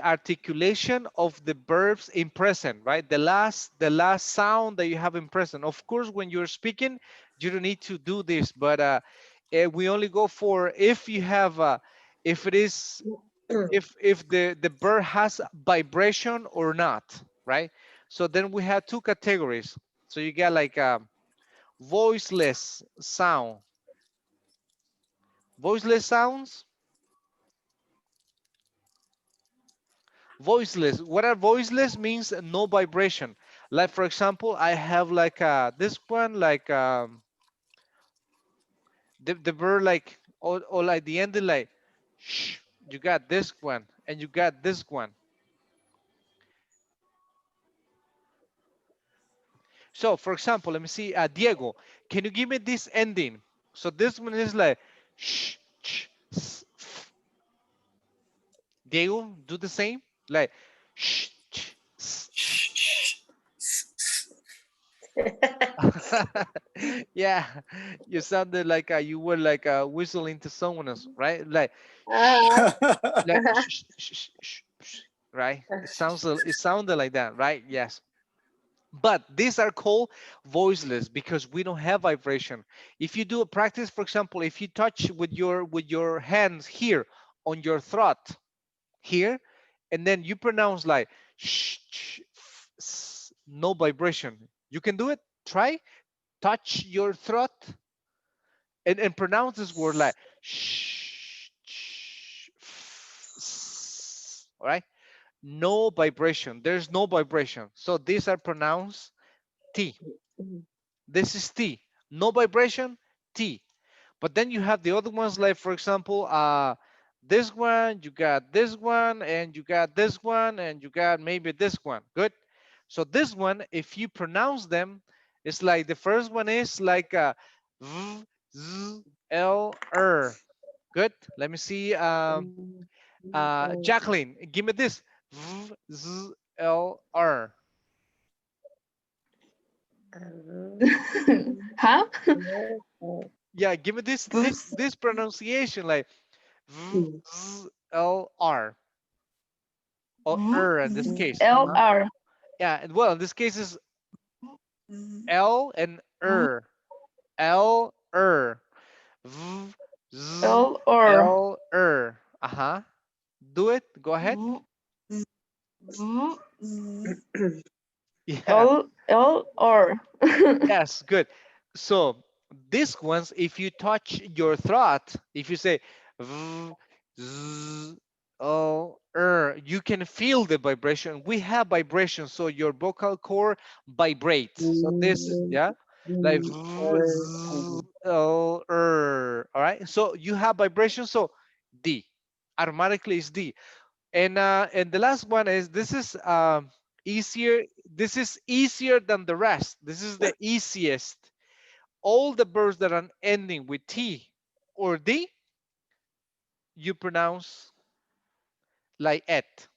articulation of the verbs in present, right? The last sound that you have in present. Of course, when you're speaking, you don't need to do this, but we only go for if you have if it is if the verb has vibration or not, right? So then we have two categories. So you get like voiceless sound. Voiceless sounds, Voiceless. What are voiceless means no vibration. Like for example, I have like this one, like the verb like or like the ending like shh. You got this one and you got this one. So for example, let me see, Diego, can you give me this ending? So this one is like shh, sh, s, f. Diego, do the same, like shh, sh, s. Yeah, you sounded like you were like whistling to someone else, right? Like shh, like shh, shh, shh, shh, shh, right? It sounded like that, right? Yes. But these are called voiceless because we don't have vibration. If you do a practice, for example, if you touch with your hands here on your throat here, and then you pronounce like shh, sh, f, s, no vibration. You can do it. Try touch your throat and pronounce this word like shh, sh, f, s, all right? No vibration. There's no vibration. So these are pronounced T. This is T. No vibration, T. But then you have the other ones, like for example, this one, you got this one, and you got this one, and you got maybe this one. Good. So this one, if you pronounce them, it's like the first one is like v, z, l, r. Good. Let me see. Jacqueline, give me this. V, z, l, r. Huh? Yeah, give me this pronunciation like v, z, l, r or in this case. LR. Yeah, and well, in this case is L and L v, z, LR. l, uh-huh. Do it. Go ahead. Yeah. LR. Yes, good. So these ones, if you touch your throat, if you say v, z, o, you can feel the vibration. We have vibration, so your vocal cord vibrates. So this is yeah, like v, z, o, all right. So you have vibration, so D automatically is D. And the last one is this is easier. This is easier than the rest. This is the easiest. All the verbs that are ending with T or D, you pronounce like et.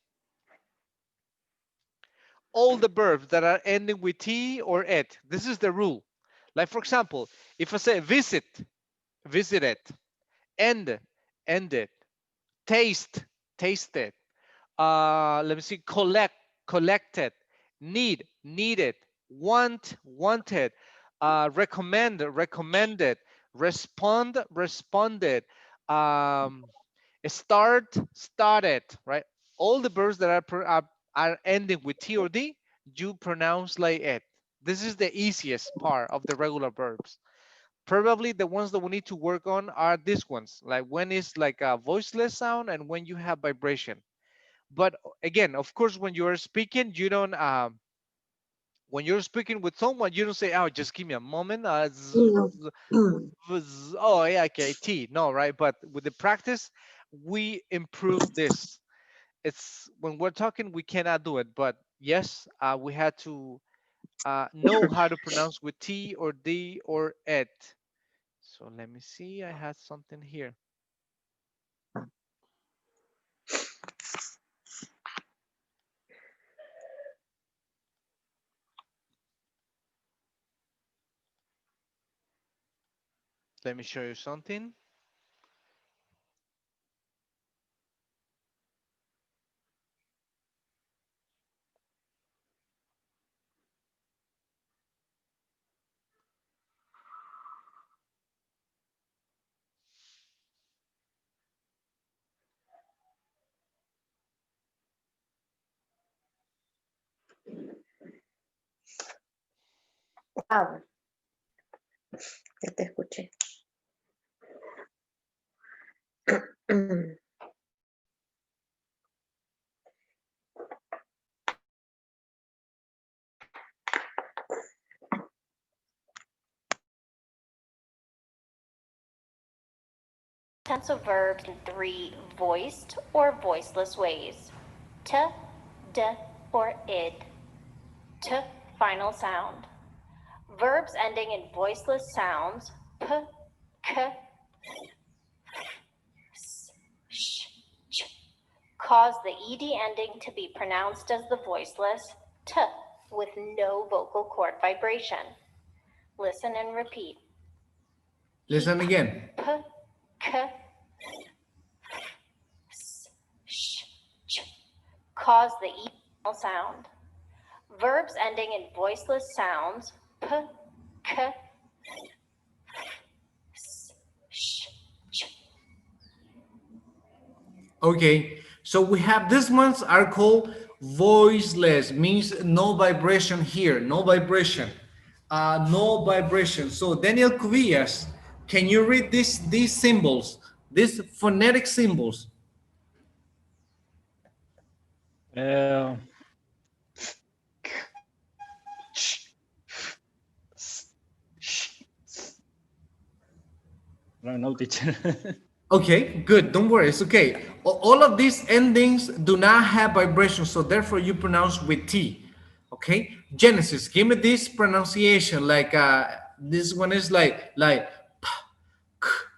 All the verbs that are ending with T or et. This is the rule. Like for example, if I say visit, visited, end, ended, taste, tasted, let me see, collect, collected, need, needed, want, wanted, recommend, recommended, respond, responded, um, start, started, right? All the verbs that are ending with T or D, you pronounce like it. This is the easiest part of the regular verbs. Probably the ones that we need to work on are these ones, like when it's like a voiceless sound and when you have vibration. But again, of course, when you're speaking, you don't when you're speaking with someone, you don't say, oh, just give me a moment, oh yeah, okay, T. No, right? But with the practice, we improve this. It's when we're talking, we cannot do it, but yes, we had to know how to pronounce with T or D or et. So let me see, I had something here. Let me show you something. Wow, ya te escuché. Tense of verbs in 3 voiced or voiceless ways. T, d, or id. T, final sound. Verbs ending in voiceless sounds, p, k, s, sh, ch, cause the ed ending to be pronounced as the voiceless t with no vocal cord vibration. Listen and repeat. Listen again. P, k, s, sh, ch, cause the e sound. Verbs ending in voiceless sounds, p, k, s, sh, ch. Okay, so we have these ones are called voiceless, means no vibration here, no vibration, no vibration. So Daniel Cubillas, can you read these symbols, these phonetic symbols? Uh, I don't know, teacher. Okay, good. Don't worry. It's okay. All of these endings do not have vibration, so therefore you pronounce with T. Okay, Genesis. Give me this pronunciation. Like this one is like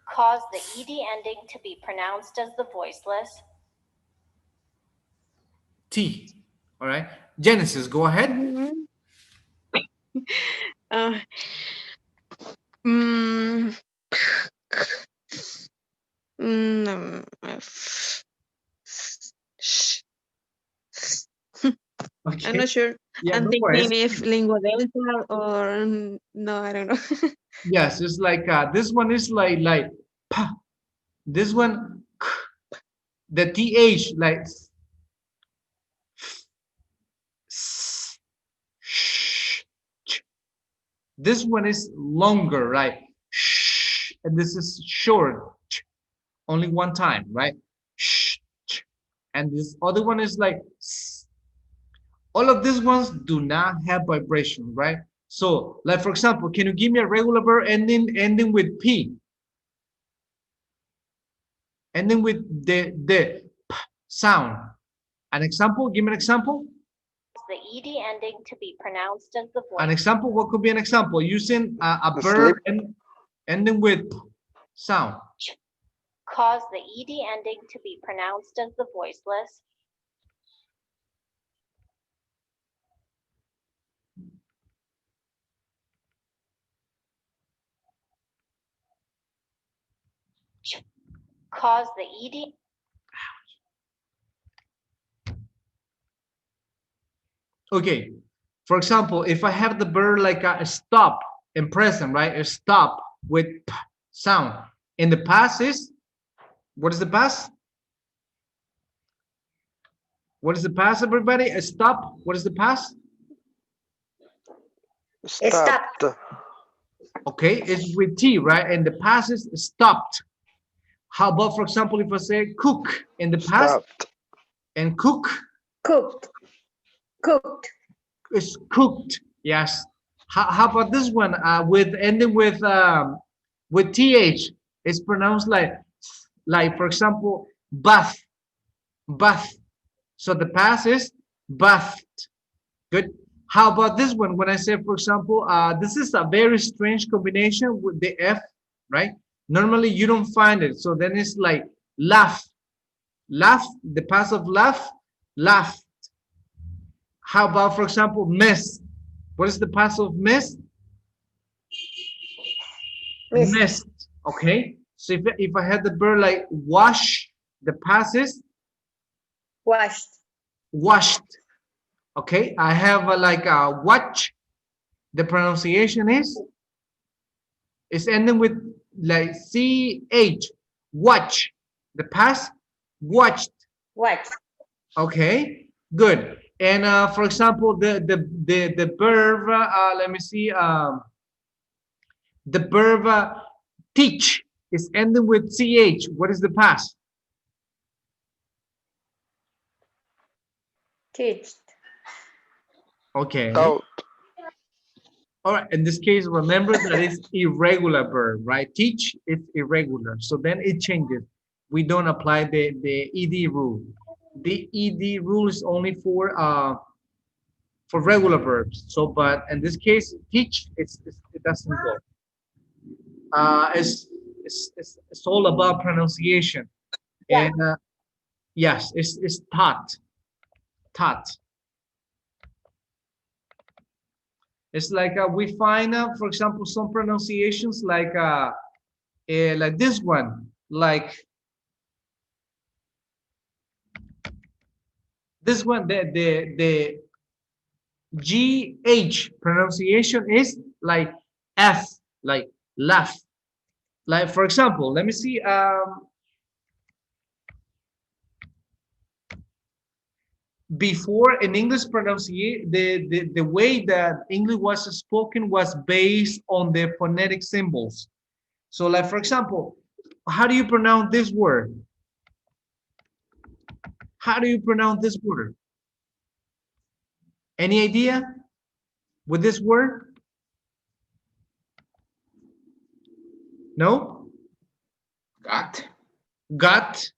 Cause the ed ending to be pronounced as the voiceless. T. All right, Genesis. Go ahead. Uh, mm, mm, I'm Okay. not sure. Yeah, I'm no worries. thinking if lingua dental or no, I don't know. Yes, it's like this one is like pa. This one the th like this one is longer, right? And this is short, only one time, right? And this other one is like all of these ones do not have vibration, right? So, like for example, can you give me a regular verb ending with p, ending with the p sound? An example? Give me an example. The ed ending to be pronounced as the voice. An example. What could be an example? Using a Sleep. verb ending with sound. Cause the ed ending to be pronounced as the voiceless. Cause the ed. Okay. For example, if I have the verb like a stop in present, right? A stop with p sound. In the past is, what is the past? What is the past, everybody? A stop. What is the past? Stopped. Okay, it's with T, right? And the past is stopped. How about, for example, if I say cook in the past Stopped. and cook? Cooked. Cooked. It's cooked. Yes. How about this one? With ending with th. It's pronounced like for example, bath, bath. So the past is bathed. Good. How about this one? When I say, for example, this is a very strange combination with the F, right? Normally you don't find it. So then it's like laugh, laugh, the past of laugh, laugh. How about, for example, mess? What is the past of mess? Missed. Messed. Okay. So if I had the verb like wash, the past is Washed. washed. Okay. I have like a watch. The pronunciation is it's ending with like ch. Watch. The past watched. Watched. Okay. Good. And for example, the verb. Let me see. The verb teach is ending with ch. What is the past? Teached. Okay. Taught. All right, in this case, remember that it's irregular verb, right? Teach is irregular, so then it changes. We don't apply the ed rule. The ed rule is only for regular verbs. So, but in this case, teach it doesn't go. It's all about pronunciation. And yes, it's taught, taught. It's like we find, for example, some pronunciations like this one, like this one, the GH pronunciation is like F, like laugh. Like, for example, let me see. Before in English pronunciation, the way that English was spoken was based on the phonetic symbols. So, like, for example, how do you pronounce this word? How do you pronounce this word? Any idea with this word? No? Got. Got.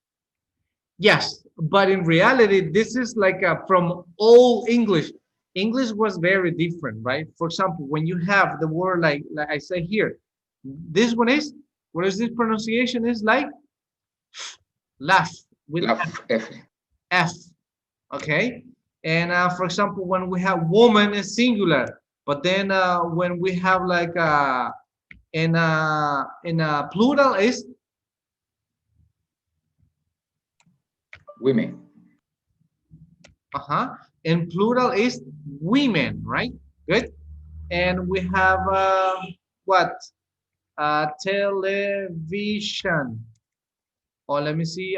Yes, but in reality, this is like from all English. English was very different, right? For example, when you have the word like I say here, this one is, what is this pronunciation is like? Laugh with Laugh. F. F, okay? And for example, when we have woman is singular, but then when we have like in a plural is Women. in plural is women, right? Good. And we have what? Television. Or let me see.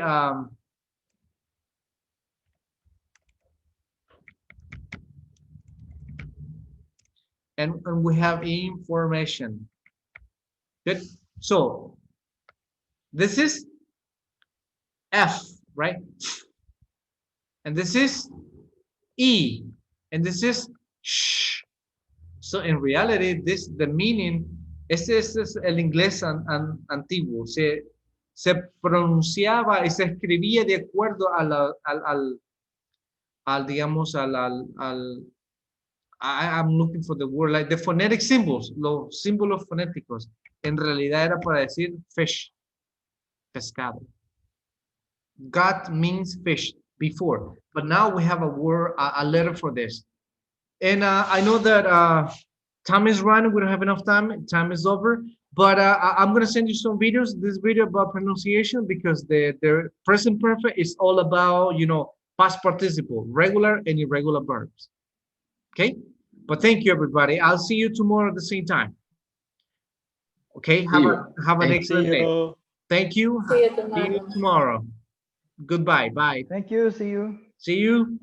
And we have information. Good. So this is F, right? And this is E, and this is sh. So in reality, this the meaning. Este es el inglés antiguo. Se pronunciaba y se escribía de acuerdo al digamos, I'm looking for the word, like the phonetic symbols, los símbolos fonéticos. En realidad era para decir fish, pescado. God means fish before, but now we have a word, a letter for this. And I know that time is running. We don't have enough time. Time is over. But I'm going to send you some videos. This video about pronunciation because the present perfect is all about, past participle, regular and irregular verbs. Okay? But thank you, everybody. I'll see you tomorrow at the same time. Okay? Have an excellent day. Thank you. See you See you tomorrow. tomorrow. Goodbye. Bye. Thank you. See you. See you.